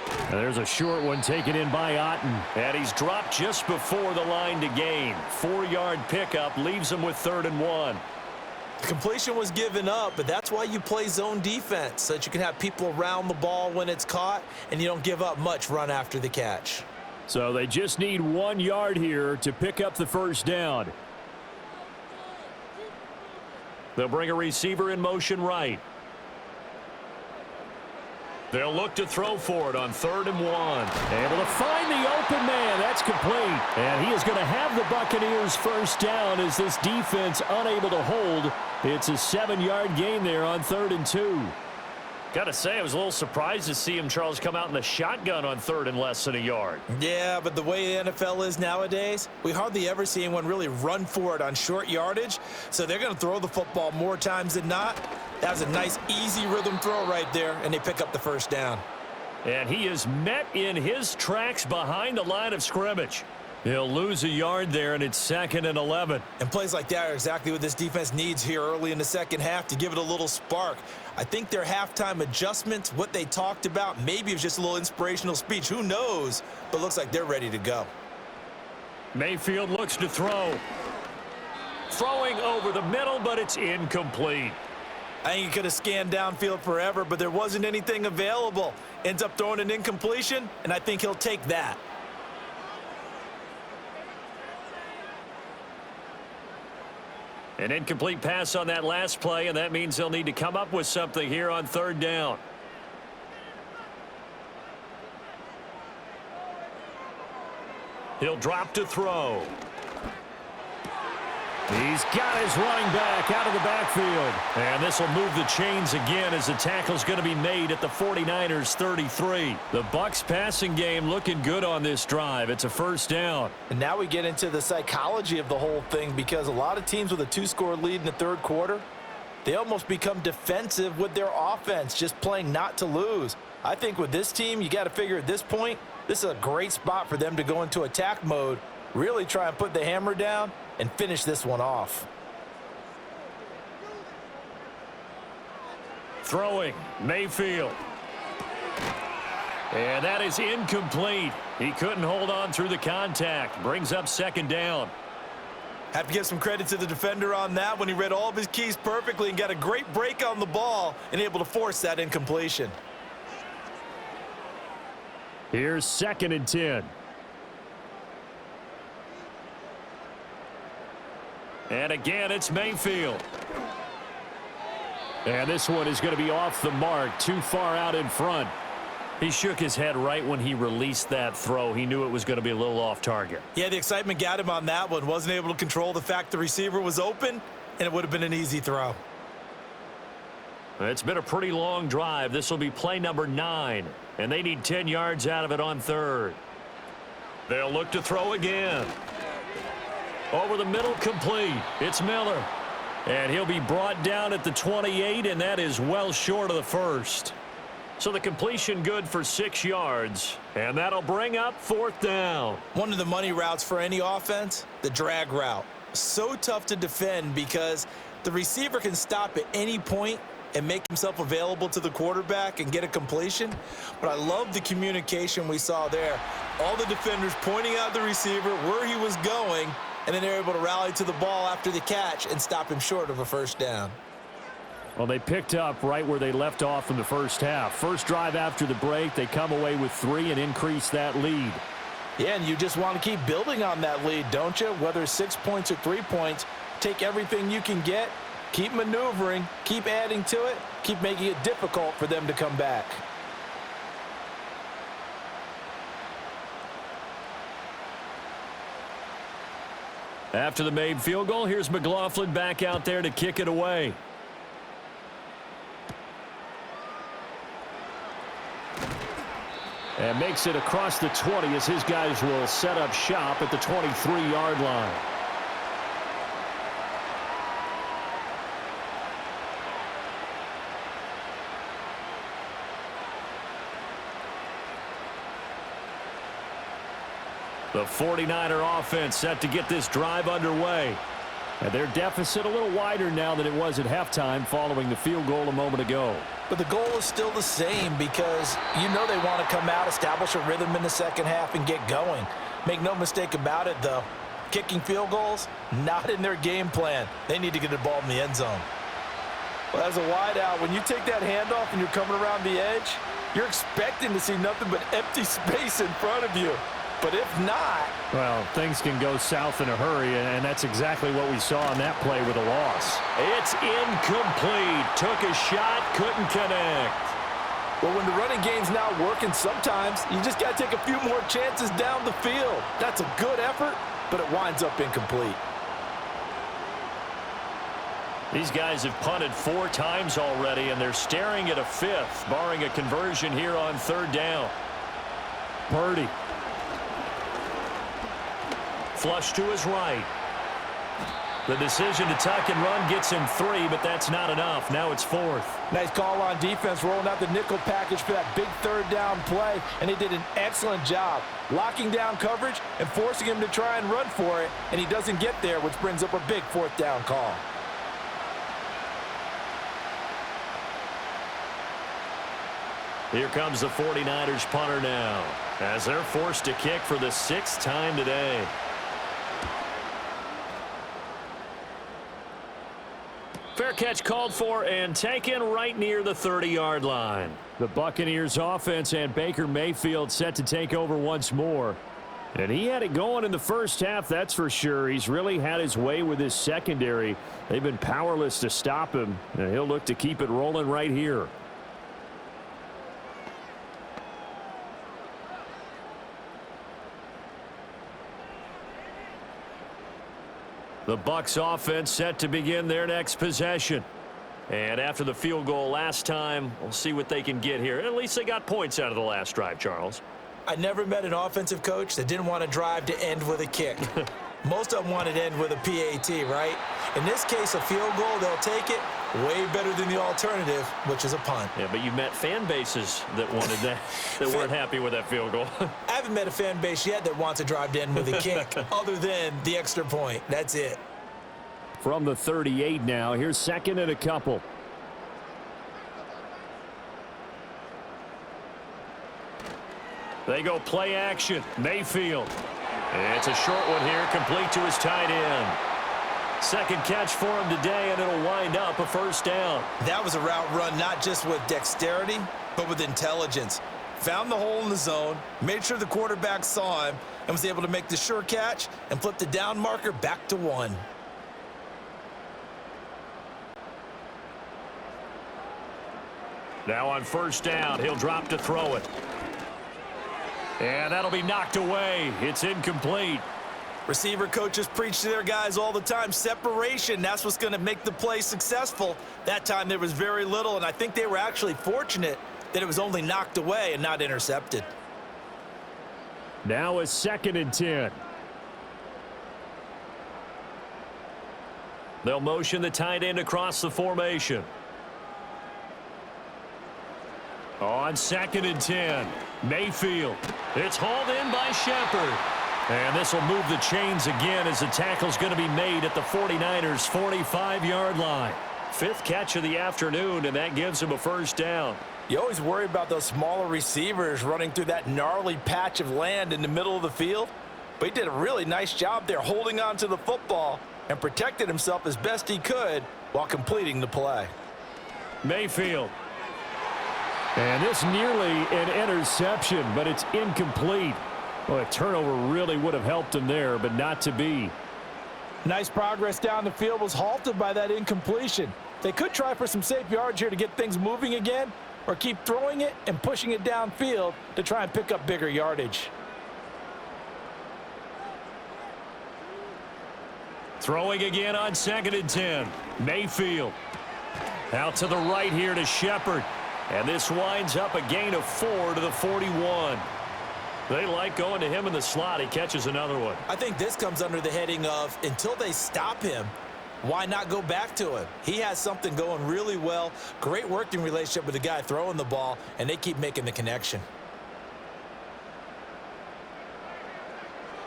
And there's a short one taken in by Otten. And he's dropped just before the line to gain. 4-yard pickup leaves him with 3rd and 1. The completion was given up, but that's why you play zone defense, so that you can have people around the ball when it's caught and you don't give up much run after the catch. So they just need 1 yard here to pick up the first down. They'll bring a receiver in motion right. They'll look to throw for it on 3rd and 1. Able to find the open man. That's complete. And he is going to have the Buccaneers first down as this defense unable to hold. It's a 7-yard gain there on 3rd and 2. Got to say, I was a little surprised to see him, Charles, come out in the shotgun on 3rd and less than a yard. Yeah, but the way the NFL is nowadays, we hardly ever see anyone really run for it on short yardage. So they're going to throw the football more times than not. That was a nice, easy rhythm throw right there, and they pick up the first down. And he is met in his tracks behind the line of scrimmage. He'll lose a yard there, and it's 2nd and 11. And plays like that are exactly what this defense needs here early in the second half to give it a little spark. I think their halftime adjustments, what they talked about, maybe it was just a little inspirational speech. Who knows? But looks like they're ready to go. Mayfield looks to throw. Throwing over the middle, but it's incomplete. I think he could have scanned downfield forever, but there wasn't anything available. Ends up throwing an incompletion, and I think he'll take that. An incomplete pass on that last play, and that means they'll need to come up with something here on 3rd down. He'll drop to throw. He's got his running back out of the backfield. And this will move the chains again as the tackle's going to be made at the 49ers 33. The Bucs passing game looking good on this drive. It's a first down. And now we get into the psychology of the whole thing, because a lot of teams with a 2-score lead in the 3rd quarter, they almost become defensive with their offense, just playing not to lose. I think with this team, you got to figure at this point, this is a great spot for them to go into attack mode, really try and put the hammer down and finish this one off. Throwing, Mayfield. And that is incomplete. He couldn't hold on through the contact. Brings up 2nd down. Have to give some credit to the defender on that when he read all of his keys perfectly and got a great break on the ball and able to force that incompletion. Here's 2nd and 10. And again, it's Mayfield. And this one is going to be off the mark, too far out in front. He shook his head right when he released that throw. He knew it was going to be a little off target. Yeah, the excitement got him on that one. Wasn't able to control the fact the receiver was open, and it would have been an easy throw. It's been a pretty long drive. This will be play number 9, and they need 10 yards out of it on third. They'll look to throw again. Over the middle, complete. It's Miller. And he'll be brought down at the 28, and that is well short of the first. So the completion good for 6 yards, and that'll bring up fourth down. One of the money routes for any offense, the drag route. So tough to defend because the receiver can stop at any point and make himself available to the quarterback and get a completion. But I love the communication we saw there. All the defenders pointing out the receiver, where he was going, and then they're able to rally to the ball after the catch and stop him short of a first down. Well, they picked up right where they left off in the first half. First drive after the break, they come away with 3 and increase that lead. Yeah, and you just want to keep building on that lead, don't you? Whether 6 points or 3 points, take everything you can get, keep maneuvering, keep adding to it, keep making it difficult for them to come back. After the made field goal, here's McLaughlin back out there to kick it away. And makes it across the 20 as his guys will set up shop at the 23-yard line. The 49er offense set to get this drive underway. And their deficit a little wider now than it was at halftime following the field goal a moment ago. But the goal is still the same because you know they want to come out, establish a rhythm in the second half, and get going. Make no mistake about it, though. Kicking field goals, not in their game plan. They need to get the ball in the end zone. Well, as a wideout, when you take that handoff and you're coming around the edge, you're expecting to see nothing but empty space in front of you. But if not... Well, things can go south in a hurry, and that's exactly what we saw on that play with a loss. It's incomplete. Took a shot, couldn't connect. Well, when the running game's not working, sometimes you just got to take a few more chances down the field. That's a good effort, but it winds up incomplete. These guys have punted 4 times already, and they're staring at a 5th, barring a conversion here on third down. Purdy. Flush to his right. The decision to tuck and run gets him 3, but that's not enough. Now it's 4th. Nice call on defense, rolling out the nickel package for that big third down play, and they did an excellent job locking down coverage and forcing him to try and run for it, and he doesn't get there, which brings up a big 4th down call. Here comes the 49ers punter now, as they're forced to kick for the 6th time today. Fair catch called for and taken right near the 30-yard line. The Buccaneers offense and Baker Mayfield set to take over once more. And he had it going in the first half, that's for sure. He's really had his way with his secondary. They've been powerless to stop him, and he'll look to keep it rolling right here. The Bucs offense set to begin their next possession. And after the field goal last time, we'll see what they can get here. At least they got points out of the last drive, Charles. I never met an offensive coach that didn't want to drive to end with a kick. Most of them wanted to end with a PAT, right? In this case, a field goal, they'll take it way better than the alternative, which is a punt. Yeah, but you met fan bases that wanted that, that weren't happy with that field goal. I haven't met a fan base yet that wants to drive to end with a kick other than the extra point. That's it. From the 38 now, here's 2nd and a couple. They go play action. Mayfield. And it's a short one here, complete to his tight end. Second catch for him today, and it'll wind up a first down. That was a route run not just with dexterity, but with intelligence. Found the hole in the zone, made sure the quarterback saw him, and was able to make the sure catch and flip the down marker back to 1. Now on first down, he'll drop to throw it. And that'll be knocked away. It's incomplete. Receiver coaches preach to their guys all the time. Separation, that's what's going to make the play successful. That time there was very little, and I think they were actually fortunate that it was only knocked away and not intercepted. Now a 2nd and 10. They'll motion the tight end across the formation. On 2nd and 10, Mayfield. It's hauled in by Shepard. And this will move the chains again as the tackle's going to be made at the 49ers' 45-yard line. 5th catch of the afternoon, and that gives him a first down. You always worry about those smaller receivers running through that gnarly patch of land in the middle of the field. But he did a really nice job there holding on to the football and protected himself as best he could while completing the play. Mayfield. And this nearly an interception, but it's incomplete. Well, a turnover really would have helped him there, but not to be. Nice progress down the field was halted by that incompletion. They could try for some safe yards here to get things moving again, or keep throwing it and pushing it downfield to try and pick up bigger yardage. Throwing again on 2nd and 10. Mayfield. Out to the right here to Shepard. And this winds up a gain of 4 to the 41. They like going to him in the slot. He catches another one. I think this comes under the heading of until they stop him, why not go back to him? He has something going really well. Great working relationship with the guy throwing the ball, and they keep making the connection.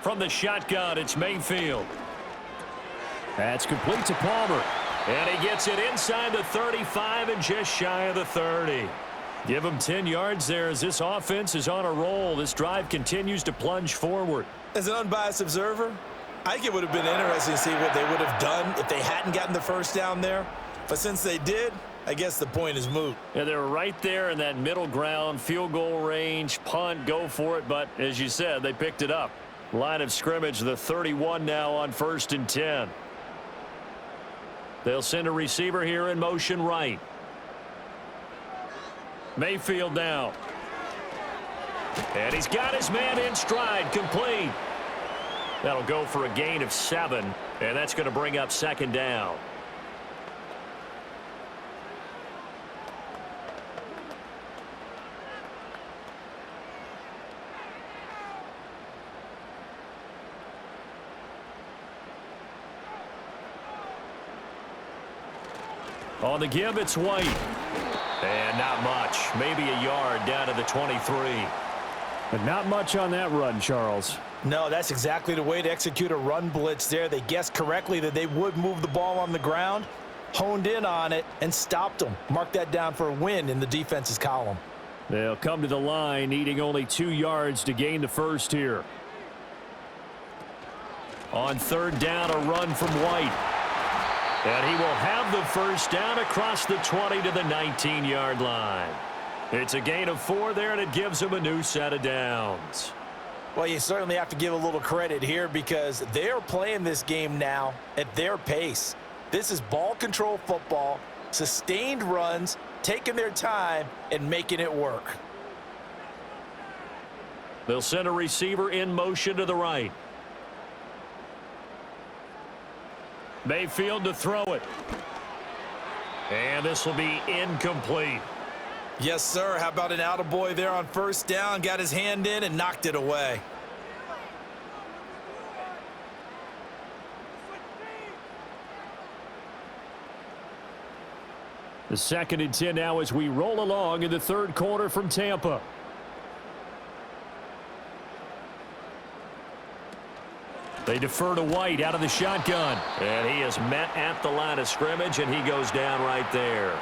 From the shotgun, it's Mayfield. That's complete to Palmer. And he gets it inside the 35 and just shy of the 30. Give him 10 yards there as this offense is on a roll. This drive continues to plunge forward. As an unbiased observer, I think it would have been interesting to see what they would have done if they hadn't gotten the first down there. But since they did, I guess the point is moot. Yeah, they're right there in that middle ground, field goal range, punt, go for it. But as you said, they picked it up. Line of scrimmage, the 31 now on 1st and 10. They'll send a receiver here in motion right. Mayfield now. And he's got his man in stride, complete. That'll go for a gain of 7, and that's going to bring up 2nd down. On the give, it's White. And not much. Maybe a yard down to the 23. But not much on that run, Charles. No, that's exactly the way to execute a run blitz there. They guessed correctly that they would move the ball on the ground, honed in on it, and stopped them. Mark that down for a win in the defense's column. They'll come to the line, needing only 2 yards to gain the first here. On 3rd down, a run from White. And he will have the first down across the 20 to the 19-yard line. It's a gain of 4 there, and it gives him a new set of downs. Well, you certainly have to give a little credit here because they're playing this game now at their pace. This is ball control football, sustained runs, taking their time, and making it work. They'll send a receiver in motion to the right. Mayfield to throw it. And this will be incomplete. Yes, sir. How about an attaboy there on 1st down? Got his hand in and knocked it away. The 2nd and 10 now as we roll along in the 3rd quarter from Tampa. They defer to White out of the shotgun. And he is met at the line of scrimmage, and he goes down right there.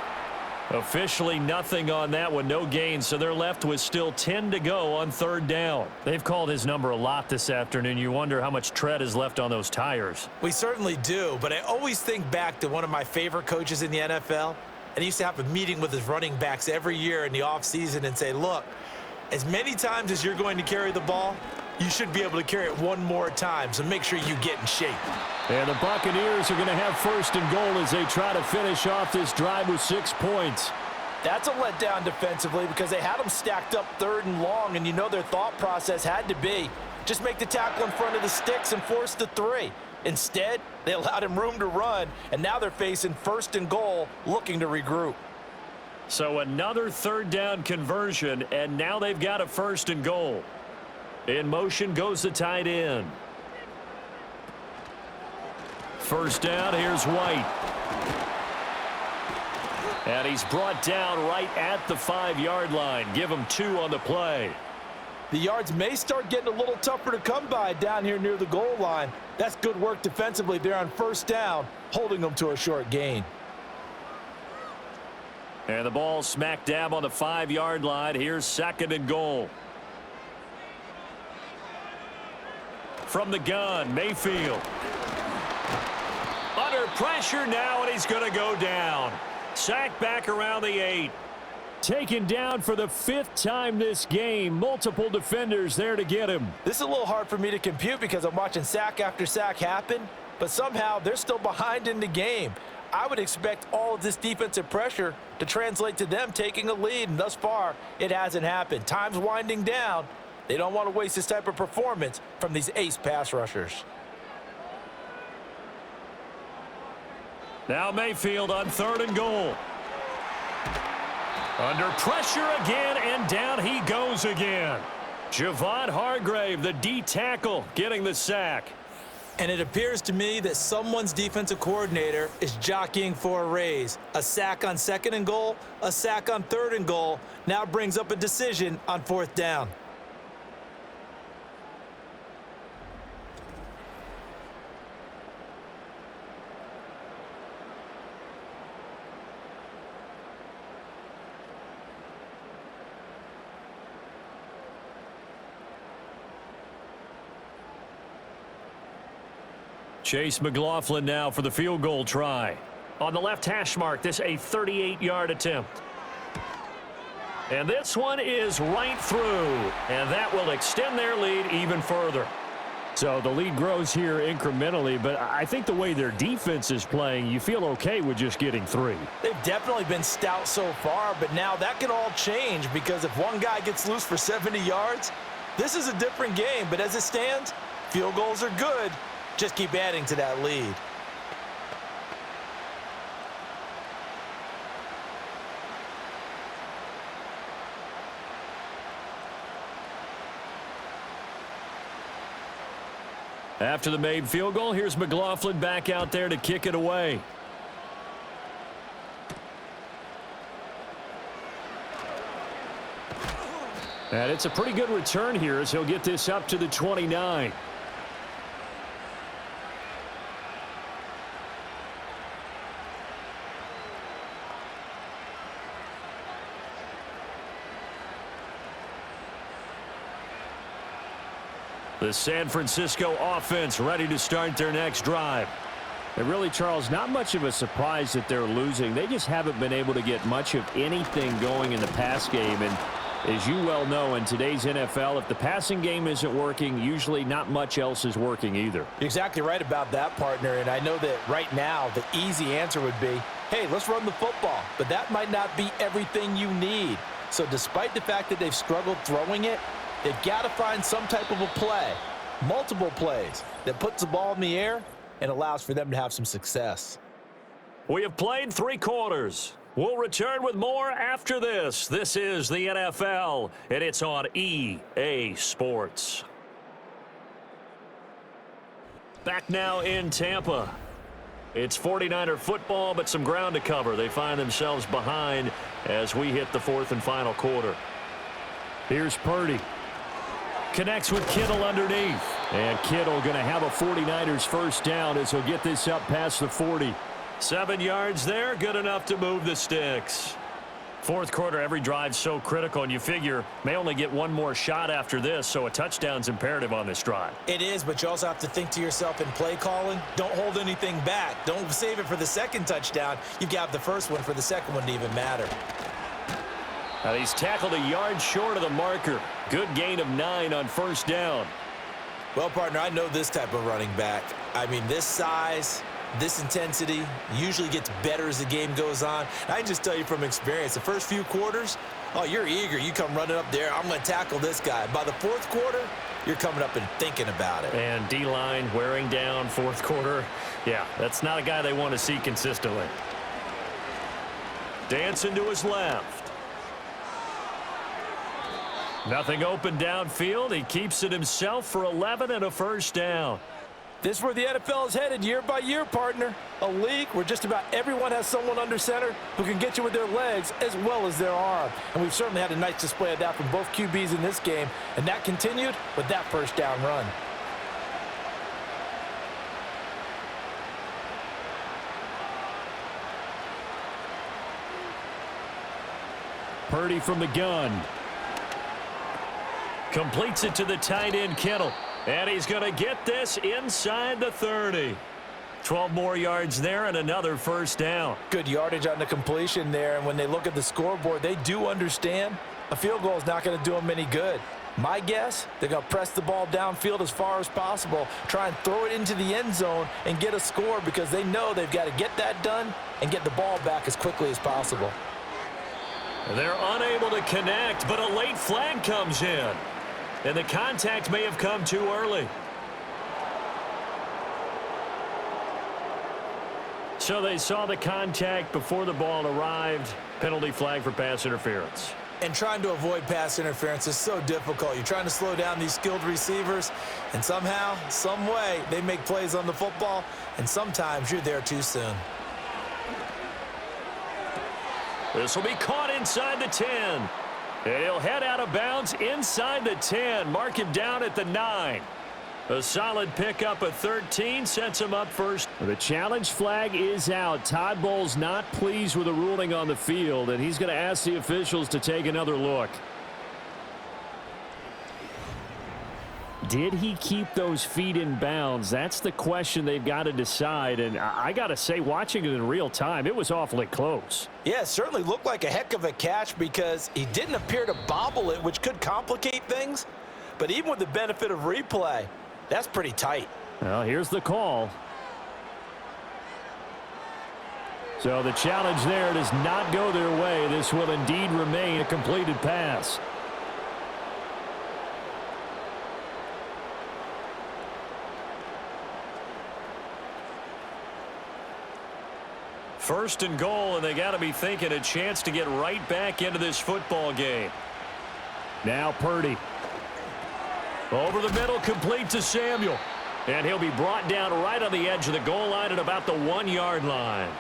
Officially nothing on that one, no gain, so they're left with still 10 to go on 3rd down. They've called his number a lot this afternoon. You wonder how much tread is left on those tires. We certainly do, but I always think back to one of my favorite coaches in the NFL, and he used to have a meeting with his running backs every year in the offseason and say, look, as many times as you're going to carry the ball, you should be able to carry it one more time, so make sure you get in shape. And the Buccaneers are going to have 1st and goal as they try to finish off this drive with 6 points. That's a letdown defensively because they had them stacked up 3rd and long, and you know their thought process had to be just make the tackle in front of the sticks and force the 3. Instead, they allowed him room to run, and now they're facing 1st and goal, looking to regroup. So another 3rd down conversion, and now they've got a 1st and goal. In motion goes the tight end. 1st down, here's White. And he's brought down right at the 5-yard line. Give him 2 on the play. The yards may start getting a little tougher to come by down here near the goal line. That's good work defensively there on 1st down, holding them to a short gain. And the ball smack dab on the 5-yard line. Here's 2nd and goal. From the gun, Mayfield. Under pressure now, and he's going to go down. Sacked back around the 8. Taken down for the 5th time this game. Multiple defenders there to get him. This is a little hard for me to compute because I'm watching sack after sack happen, but somehow they're still behind in the game. I would expect all of this defensive pressure to translate to them taking a lead, and thus far, it hasn't happened. Time's winding down. They don't want to waste this type of performance from these ace pass rushers. Now Mayfield on 3rd and goal. Under pressure again, and down he goes again. Javon Hargrave, the D tackle, getting the sack. And it appears to me that someone's defensive coordinator is jockeying for a raise. A sack on 2nd and goal, a sack on 3rd and goal, now brings up a decision on 4th down. Chase McLaughlin now for the field goal try. On the left hash mark, this a 38-yard attempt. And this one is right through, and that will extend their lead even further. So the lead grows here incrementally, but I think the way their defense is playing, you feel okay with just getting 3. They've definitely been stout so far, but now that can all change because if one guy gets loose for 70 yards, this is a different game. But as it stands, field goals are good. Just keep adding to that lead. After the made field goal, here's McLaughlin back out there to kick it away. And it's a pretty good return here as he'll get this up to the 29. The San Francisco offense ready to start their next drive. And really, Charles, not much of a surprise that they're losing. They just haven't been able to get much of anything going in the pass game. And as you well know, in today's NFL, if the passing game isn't working, usually not much else is working either. You're exactly right about that, partner. And I know that right now the easy answer would be, hey, let's run the football. But that might not be everything you need. So despite the fact that they've struggled throwing it, they've got to find some type of a play, multiple plays, that puts the ball in the air and allows for them to have some success. We have played 3 quarters. We'll return with more after this. This is the NFL, and it's on EA Sports. Back now in Tampa. It's 49er football, but some ground to cover. They find themselves behind as we hit the 4th and final quarter. Here's Purdy. Connects with Kittle underneath. And Kittle going to have a 49ers first down as he'll get this up past the 40. 7 yards there, good enough to move the sticks. 4th quarter, every drive so critical, and you figure may only get one more shot after this, so a touchdown's imperative on this drive. It is, but you also have to think to yourself in play calling, don't hold anything back. Don't save it for the second touchdown. You've got the first one for the second one to even matter. Now he's tackled a yard short of the marker. Good gain of 9 on first down. Well, partner, I know this type of running back. I mean, this size, This intensity usually gets better as the game goes on. And I can just tell you from experience, the first few quarters, oh, you're eager. You come running up there, I'm going to tackle this guy. By the fourth quarter, you're coming up and thinking about it. And D-line wearing down fourth quarter. Yeah, that's not a guy they want to see consistently. Dancing to his left. Nothing open downfield. He keeps it himself for 11 and a first down. This is where the NFL is headed year by year, partner. A league where just about everyone has someone under center who can get you with their legs as well as their arm. And we've certainly had a nice display of that from both QBs in this game, and that continued with that first down run. Purdy from the gun. Completes it to the tight end, Kittle. And he's going to get this inside the 30. 12 more yards there and another first down. Good yardage on the completion there, and when they look at the scoreboard, they do understand a field goal is not going to do them any good. My guess, they're going to press the ball downfield as far as possible, try and throw it into the end zone and get a score because they know they've got to get that done and get the ball back as quickly as possible. They're unable to connect, but a late flag comes in. And the contact may have come too early. So they saw the contact before the ball arrived. Penalty flag for pass interference. And trying to avoid pass interference is so difficult. You're trying to slow down these skilled receivers, and somehow, some way, they make plays on the football, and sometimes you're there too soon. This will be caught inside the 10. And he'll head out of bounds inside the 10. Mark him down at the 9. A solid pickup of 13 sets him up first. The challenge flag is out. Todd Bowles not pleased with the ruling on the field, and he's going to ask the officials to take another look. Did he keep those feet in bounds? That's the question they've got to decide. And I got to say, watching it in real time, it was awfully close. Yeah, it certainly looked like a heck of a catch because he didn't appear to bobble it, which could complicate things. But even with the benefit of replay, that's pretty tight. Well, here's the call. So the challenge there does not go their way. This will indeed remain a completed pass. First and goal, and they got to be thinking a chance to get right back into this football game. Now Purdy. Over the middle, complete to Samuel. And he'll be brought down right on the edge of the goal line at about the 1-yard line.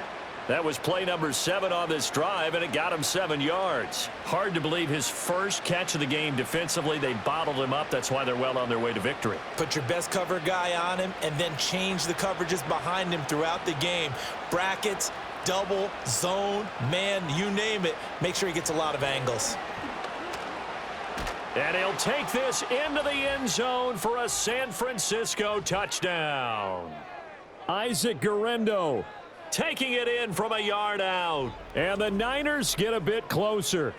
That was play number 7 on this drive, and it got him 7 yards. Hard to believe his first catch of the game defensively. They bottled him up. That's why they're well on their way to victory. Put your best cover guy on him and then change the coverages behind him throughout the game. Brackets, double, zone, man, you name it. Make sure he gets a lot of angles. And he'll take this into the end zone for a San Francisco touchdown. Isaac Guerrero taking it in from a yard out. And the Niners get a bit closer.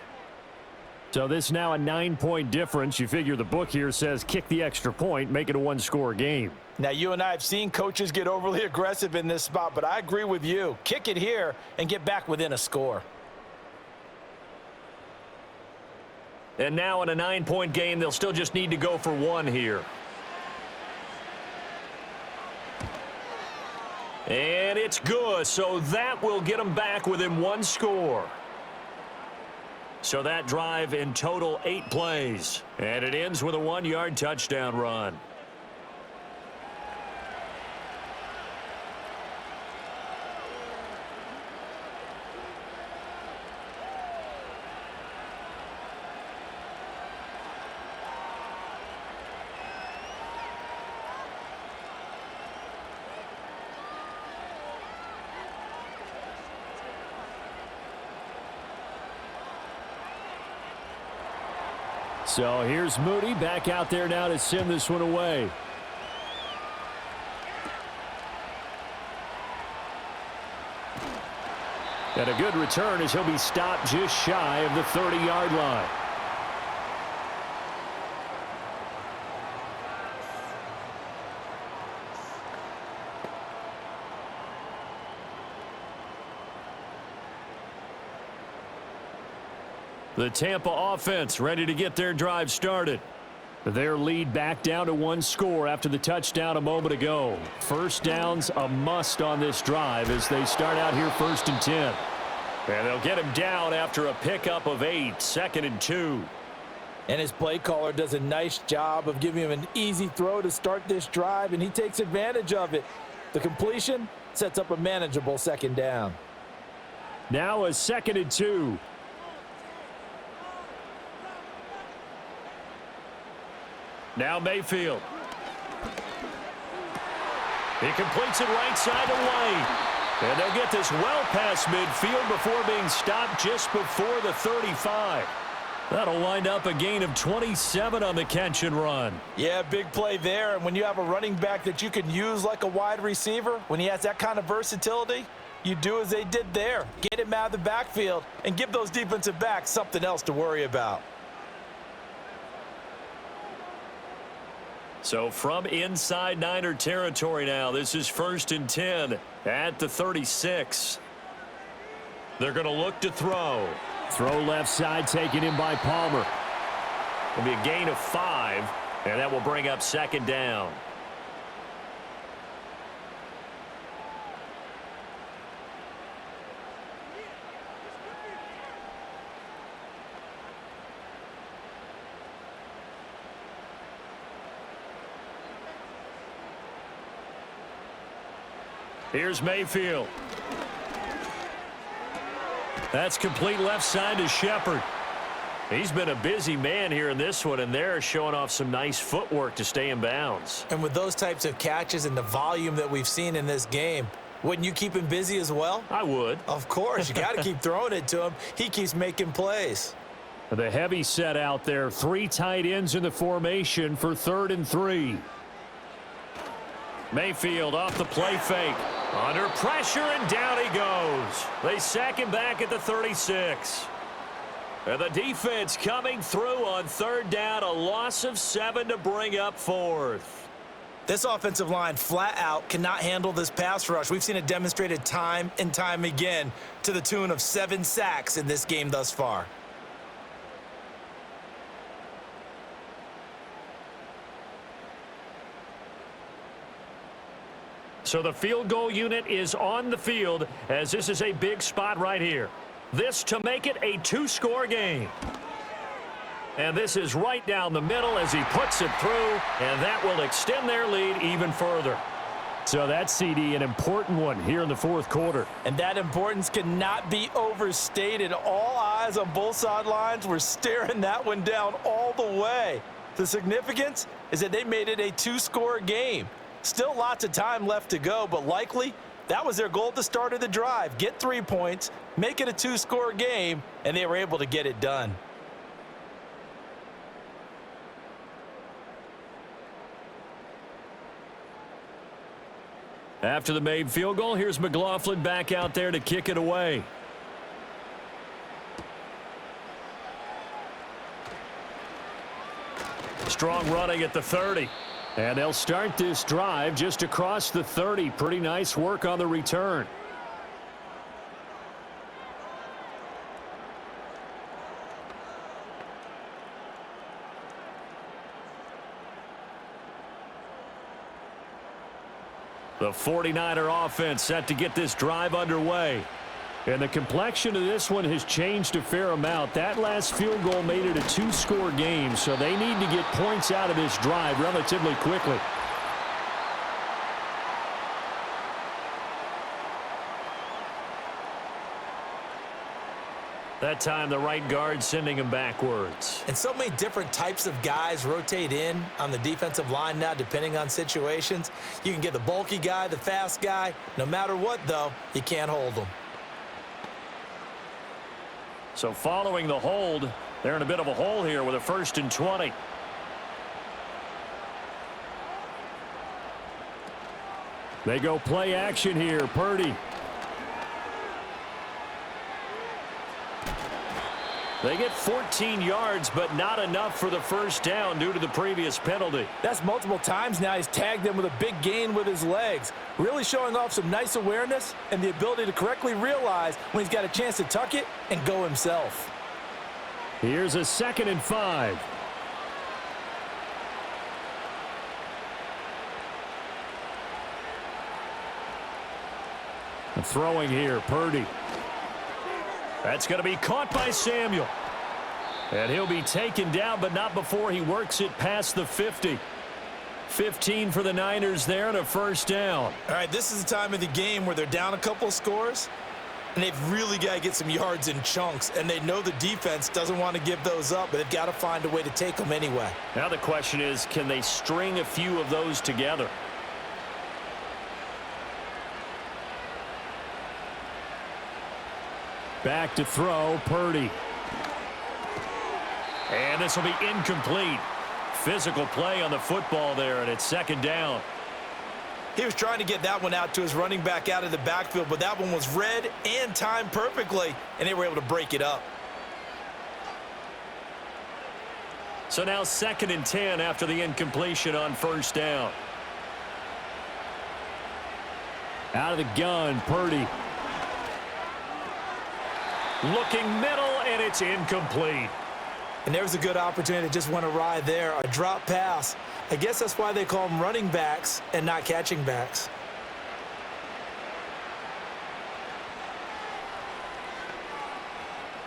So this now a 9-point difference. You figure the book here says kick the extra point, make it a 1-score game. Now, you and I have seen coaches get overly aggressive in this spot, but I agree with you. Kick it here and get back within a score. And now in a 9-point game, they'll still just need to go for 1 here. And it's good, so that will get them back within 1 score. So that drive in total 8 plays. And it ends with a 1-yard touchdown run. So here's Moody back out there now to send this one away. And a good return as he'll be stopped just shy of the 30-yard line. The Tampa offense ready to get their drive started. Their lead back down to one score after the touchdown a moment ago. First down's a must on this drive as they start out here 1st and 10. And they'll get him down after a pickup of 8, 2nd and 2. And his play caller does a nice job of giving him an easy throw to start this drive, and he takes advantage of it. The completion sets up a manageable 2nd down. Now a 2nd and 2. Now Mayfield. He completes it right side to White. And they'll get this well past midfield before being stopped just before the 35. That'll wind up a gain of 27 on the catch and run. Yeah, big play there. And when you have a running back that you can use like a wide receiver, when he has that kind of versatility, you do as they did there. Get him out of the backfield and give those defensive backs something else to worry about. So from inside Niner territory now, this is 1st and 10 at the 36. They're going to look to throw. Throw left side, taken in by Palmer. It'll be a gain of 5, and that will bring up 2nd down. Here's Mayfield. That's complete left side to Shepard. He's been a busy man here in this one, and they're showing off some nice footwork to stay in bounds. And with those types of catches and the volume that we've seen in this game, wouldn't you keep him busy as well? I would. Of course. You got to keep throwing it to him. He keeps making plays. The heavy set out there. 3 tight ends in the formation for 3rd and 3. Mayfield off the play fake. Under pressure, and down he goes. They sack him back at the 36. And the defense coming through on 3rd down. A loss of 7 to bring up 4th. This offensive line flat out cannot handle this pass rush. We've seen it demonstrated time and time again to the tune of 7 sacks in this game thus far. So the field goal unit is on the field as this is a big spot right here. This to make it a 2-score game. And this is right down the middle as he puts it through, and that will extend their lead even further. So that CD, an important one here in the 4th quarter. And that importance cannot be overstated. All eyes on both sidelines were staring that one down all the way. The significance is that they made it a 2-score game. Still lots of time left to go, but likely that was their goal at the start of the drive. Get 3 points, make it a 2-score game, and they were able to get it done. After the made field goal, here's McLaughlin back out there to kick it away. Strong running at the 30. And they'll start this drive just across the 30. Pretty nice work on the return. The 49er offense set to get this drive underway. And the complexion of this one has changed a fair amount. That last field goal made it a 2-score game, so they need to get points out of this drive relatively quickly. That time the right guard sending him backwards. And so many different types of guys rotate in on the defensive line now depending on situations. You can get the bulky guy, the fast guy. No matter what, though, you can't hold them. So following the hold, they're in a bit of a hole here with a 1st and 20. They go play action here. Purdy. They get 14 yards, but not enough for the 1st down due to the previous penalty. That's multiple times now he's tagged them with a big gain with his legs. Really showing off some nice awareness and the ability to correctly realize when he's got a chance to tuck it and go himself. Here's a 2nd and 5. Throwing here, Purdy. That's going to be caught by Samuel. And he'll be taken down, but not before he works it past the 50. 15 for the Niners there and a first down. All right, this is the time of the game where they're down a couple of scores, and they've really got to get some yards in chunks, and they know the defense doesn't want to give those up, but they've got to find a way to take them anyway. Now the question is, can they string a few of those together? Back to throw, Purdy. And this will be incomplete. Physical play on the football there, and it's 2nd down. He was trying to get that one out to his running back out of the backfield, but that one was read and timed perfectly, and they were able to break it up. So now 2nd and 10 after the incompletion on first down. Out of the gun, Purdy. Looking middle, and it's incomplete. And there's a good opportunity to just went awry there. A drop pass. I guess that's why they call them running backs and not catching backs.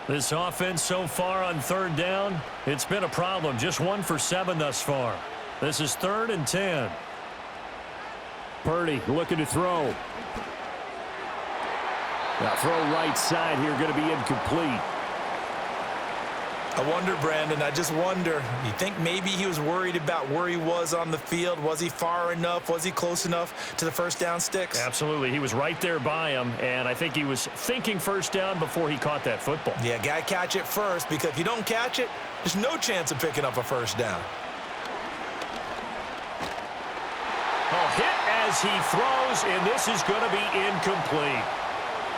This offense so far on 3rd down, it's been a problem. Just 1 for 7 thus far. This is 3rd and 10. Purdy looking to throw. Now throw right side here, going to be incomplete. I wonder, Brandon, I just wonder, you think maybe he was worried about where he was on the field? Was he far enough? Was he close enough to the first down sticks? Absolutely. He was right there by him, and I think he was thinking first down before he caught that football. Yeah, got to catch it first, because if you don't catch it, there's no chance of picking up a first down. Oh, hit as he throws, and this is going to be incomplete.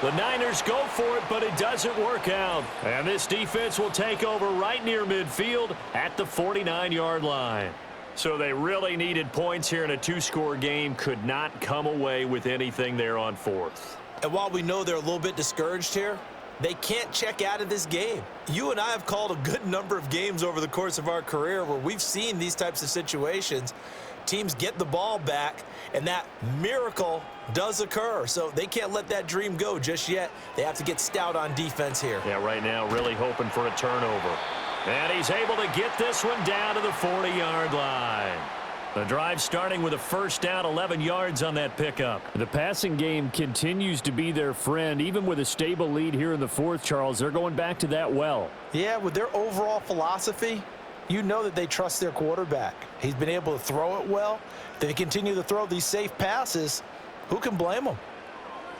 The Niners go for it, but it doesn't work out. And this defense will take over right near midfield at the 49-yard line. So they really needed points here in a 2-score game. Could not come away with anything there on 4th. And while we know they're a little bit discouraged here, they can't check out of this game. You and I have called a good number of games over the course of our career where we've seen these types of situations. Teams get the ball back, and that miracle does occur. So they can't let that dream go just yet. They have to get stout on defense here. Yeah, right now really hoping for a turnover. And he's able to get this one down to the 40-yard line. The drive starting with a first down, 11 yards on that pickup. The passing game continues to be their friend. Even with a stable lead here in the 4th, Charles, they're going back to that well. Yeah, with their overall philosophy, you know that they trust their quarterback. He's been able to throw it well. They continue to throw these safe passes. Who can blame them?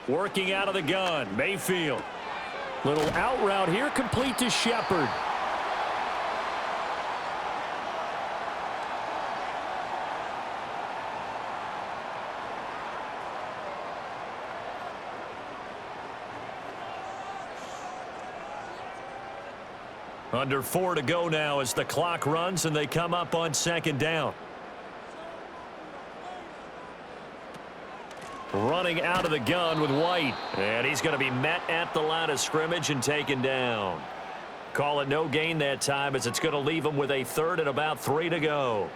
Working out of the gun, Mayfield. Little out route here, complete to Shepard. Under 4 to go now as the clock runs and they come up on 2nd down. Running out of the gun with White. And he's going to be met at the line of scrimmage and taken down. Call it no gain that time as it's going to leave him with a 3rd and about 3 to go.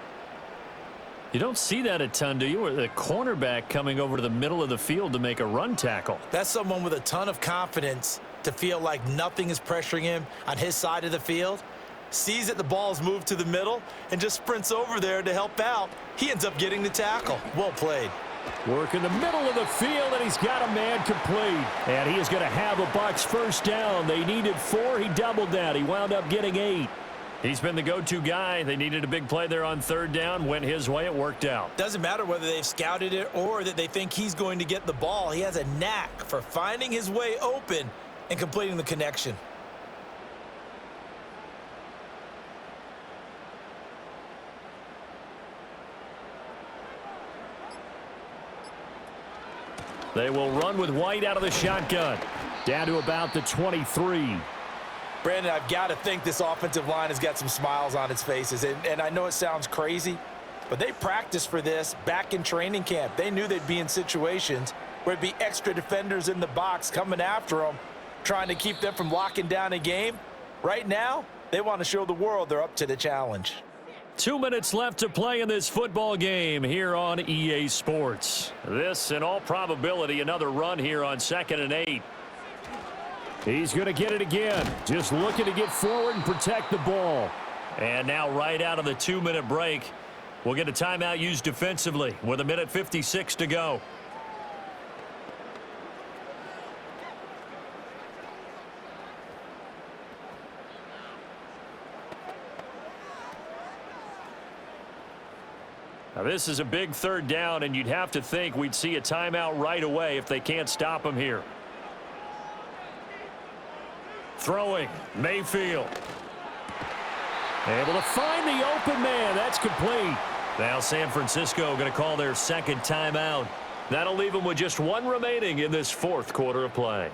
You don't see that a ton, do you? Or the cornerback coming over to the middle of the field to make a run tackle. That's someone with a ton of confidence to feel like nothing is pressuring him on his side of the field. Sees that the ball's moved to the middle and just sprints over there to help out. He ends up getting the tackle. Well played. Work in the middle of the field, and he's got a man complete. And he is going to have a Bucs first down. They needed 4. He doubled that. He wound up getting 8. He's been the go-to guy. They needed a big play there on 3rd down. Went his way. It worked out. Doesn't matter whether they've scouted it or that they think he's going to get the ball. He has a knack for finding his way open and completing the connection. They will run with White out of the shotgun. Down to about the 23. Brandon, I've got to think this offensive line has got some smiles on its faces. And I know it sounds crazy, but they practiced for this back in training camp. They knew they'd be in situations where it'd be extra defenders in the box coming after them, trying to keep them from locking down a game. Right now, They want to show the world they're up to the challenge. 2 minutes left to play in this football game here on EA Sports. This, in all probability, another run here on 2nd and 8. He's going to get it again. Just looking to get forward and protect the ball. And now right out of the 2-minute break, we'll get a timeout used defensively with 1:56 to go. Now, this is a big 3rd down, and you'd have to think we'd see a timeout right away if they can't stop him here. Throwing, Mayfield. Able to find the open man. That's complete. Now San Francisco going to call their 2nd timeout. That'll leave them with just 1 remaining in this 4th quarter of play.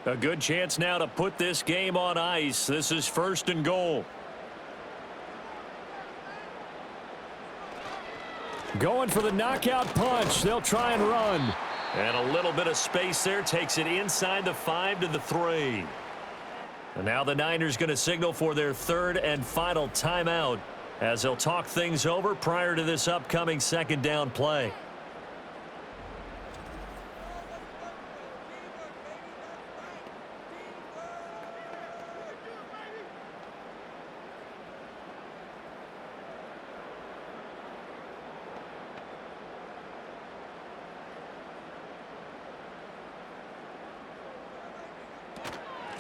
A good chance now to put this game on ice. This is 1st and goal. Going for the knockout punch. They'll try and run. And a little bit of space there. Takes it inside the 5 to the 3. And now the Niners going to signal for their 3rd and final timeout as they'll talk things over prior to this upcoming 2nd down play.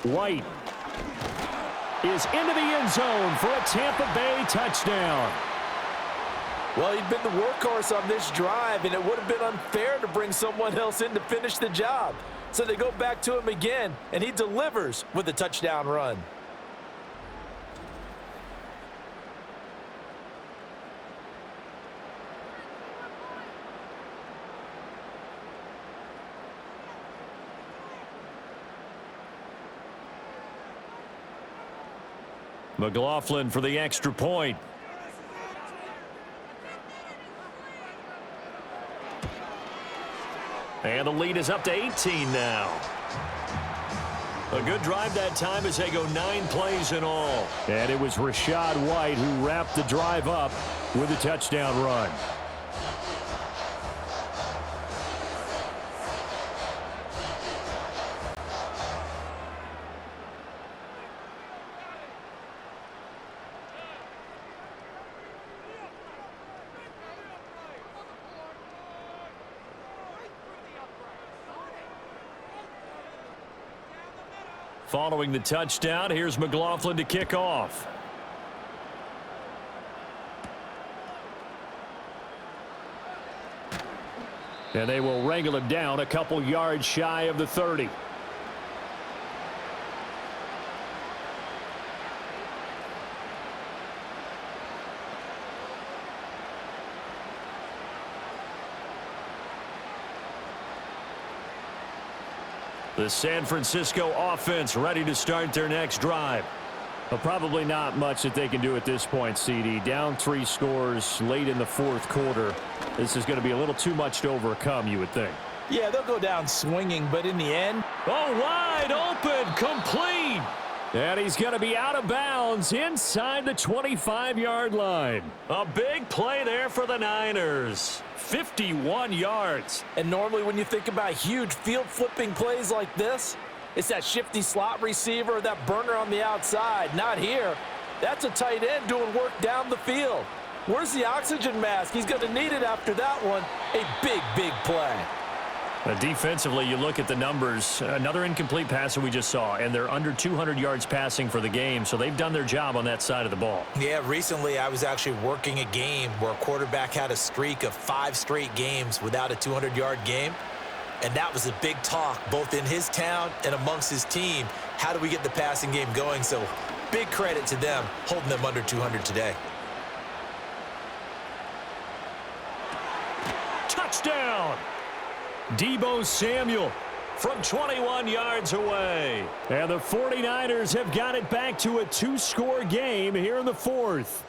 White is into the end zone for a Tampa Bay touchdown. Well, he'd been the workhorse on this drive, and it would have been unfair to bring someone else in to finish the job. So they go back to him again, and he delivers with a touchdown run. McLaughlin for the extra point. And the lead is up to 18 now. A good drive that time as they go 9 plays in all. And it was Rachaad White who wrapped the drive up with a touchdown run. Following the touchdown, here's McLaughlin to kick off. And they will wrangle him down a couple yards shy of the 30. The San Francisco offense ready to start their next drive. Well, probably not much that they can do at this point, CD. Down 3 scores late in the 4th quarter. This is going to be a little too much to overcome, you would think. Yeah, they'll go down swinging, but in the end... Oh, wide open, complete. And he's going to be out of bounds inside the 25-yard line. A big play there for the Niners. 51 yards. And normally when you think about huge field-flipping plays like this, it's that shifty slot receiver or that burner on the outside. Not here. That's a tight end doing work down the field. Where's the oxygen mask? He's going to need it after that one. A big, big play. Defensively, you look at the numbers. Another incomplete pass that we just saw, and they're under 200 yards passing for the game, so they've done their job on that side of the ball. Yeah, recently I was actually working a game where a quarterback had a streak of 5 straight games without a 200-yard game, and that was a big talk both in his town and amongst his team. How do we get the passing game going? So big credit to them holding them under 200 today. Touchdown! Deebo Samuel from 21 yards away. And the 49ers have got it back to a 2-score game here in the 4th.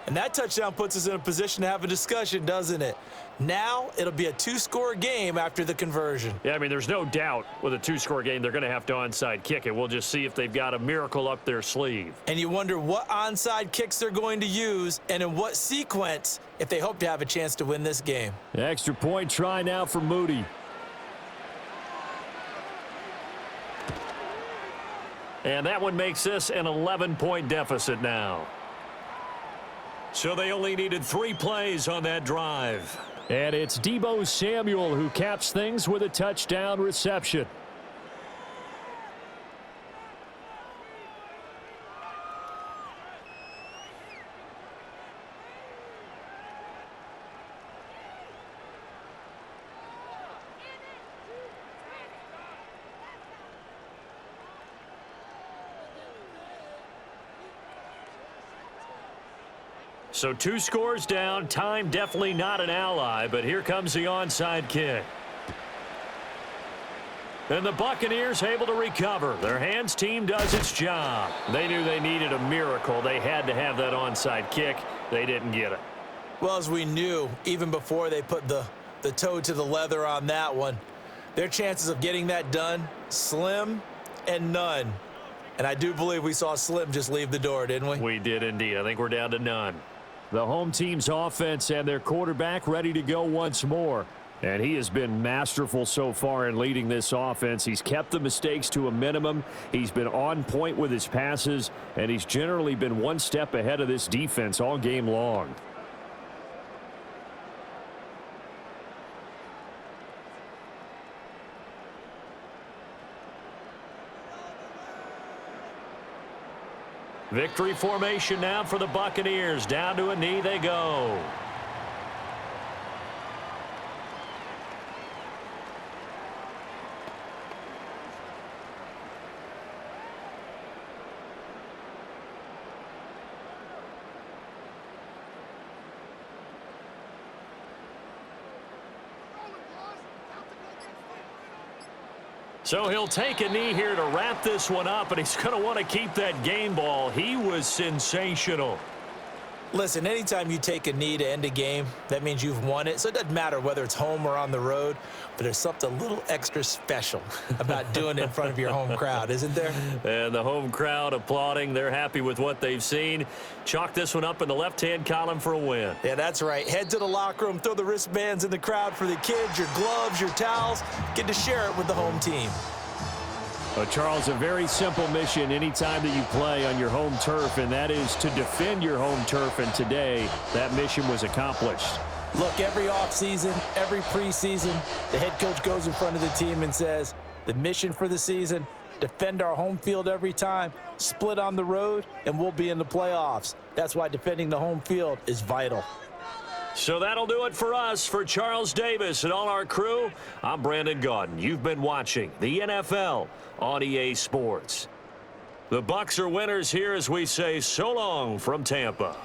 And that touchdown puts us in a position to have a discussion, doesn't it? Now it'll be a 2-score game after the conversion. Yeah, I mean, there's no doubt with a 2-score game they're going to have to onside kick it. We'll just see if they've got a miracle up their sleeve. And you wonder what onside kicks they're going to use and in what sequence if they hope to have a chance to win this game. Extra point try now for Moody. And that one makes this an 11-point deficit now. So they only needed 3 plays on that drive. And it's Deebo Samuel who caps things with a touchdown reception. So 2 scores down. Time definitely not an ally, but here comes the onside kick. And the Buccaneers able to recover. Their hands team does its job. They knew they needed a miracle. They had to have that onside kick. They didn't get it. Well, as we knew, even before they put the toe to the leather on that one, their chances of getting that done, slim and none. And I do believe we saw Slim just leave the door, didn't we? We did indeed. I think we're down to none. The home team's offense and their quarterback ready to go once more. And he has been masterful so far in leading this offense. He's kept the mistakes to a minimum. He's been on point with his passes, and he's generally been one step ahead of this defense all game long. Victory formation now for the Buccaneers. Down to a knee they go. So he'll take a knee here to wrap this one up, and he's going to want to keep that game ball. He was sensational. Listen, anytime you take a knee to end a game, that means you've won it. So it doesn't matter whether it's home or on the road, but there's something a little extra special about doing it in front of your home crowd, isn't there? And the home crowd applauding. They're happy with what they've seen. Chalk this one up in the left-hand column for a win. Yeah, that's right. Head to the locker room, throw the wristbands in the crowd for the kids, your gloves, your towels. Get to share it with the home team. Charles, a very simple mission anytime that you play on your home turf, and that is to defend your home turf, and today that mission was accomplished. Look, every offseason, every preseason, the head coach goes in front of the team and says, the mission for the season, defend our home field every time, split on the road, and we'll be in the playoffs. That's why defending the home field is vital. So that'll do it for us. For Charles Davis and all our crew, I'm Brandon Gaudin. You've been watching the NFL on EA Sports. The Bucs are winners here as we say so long from Tampa.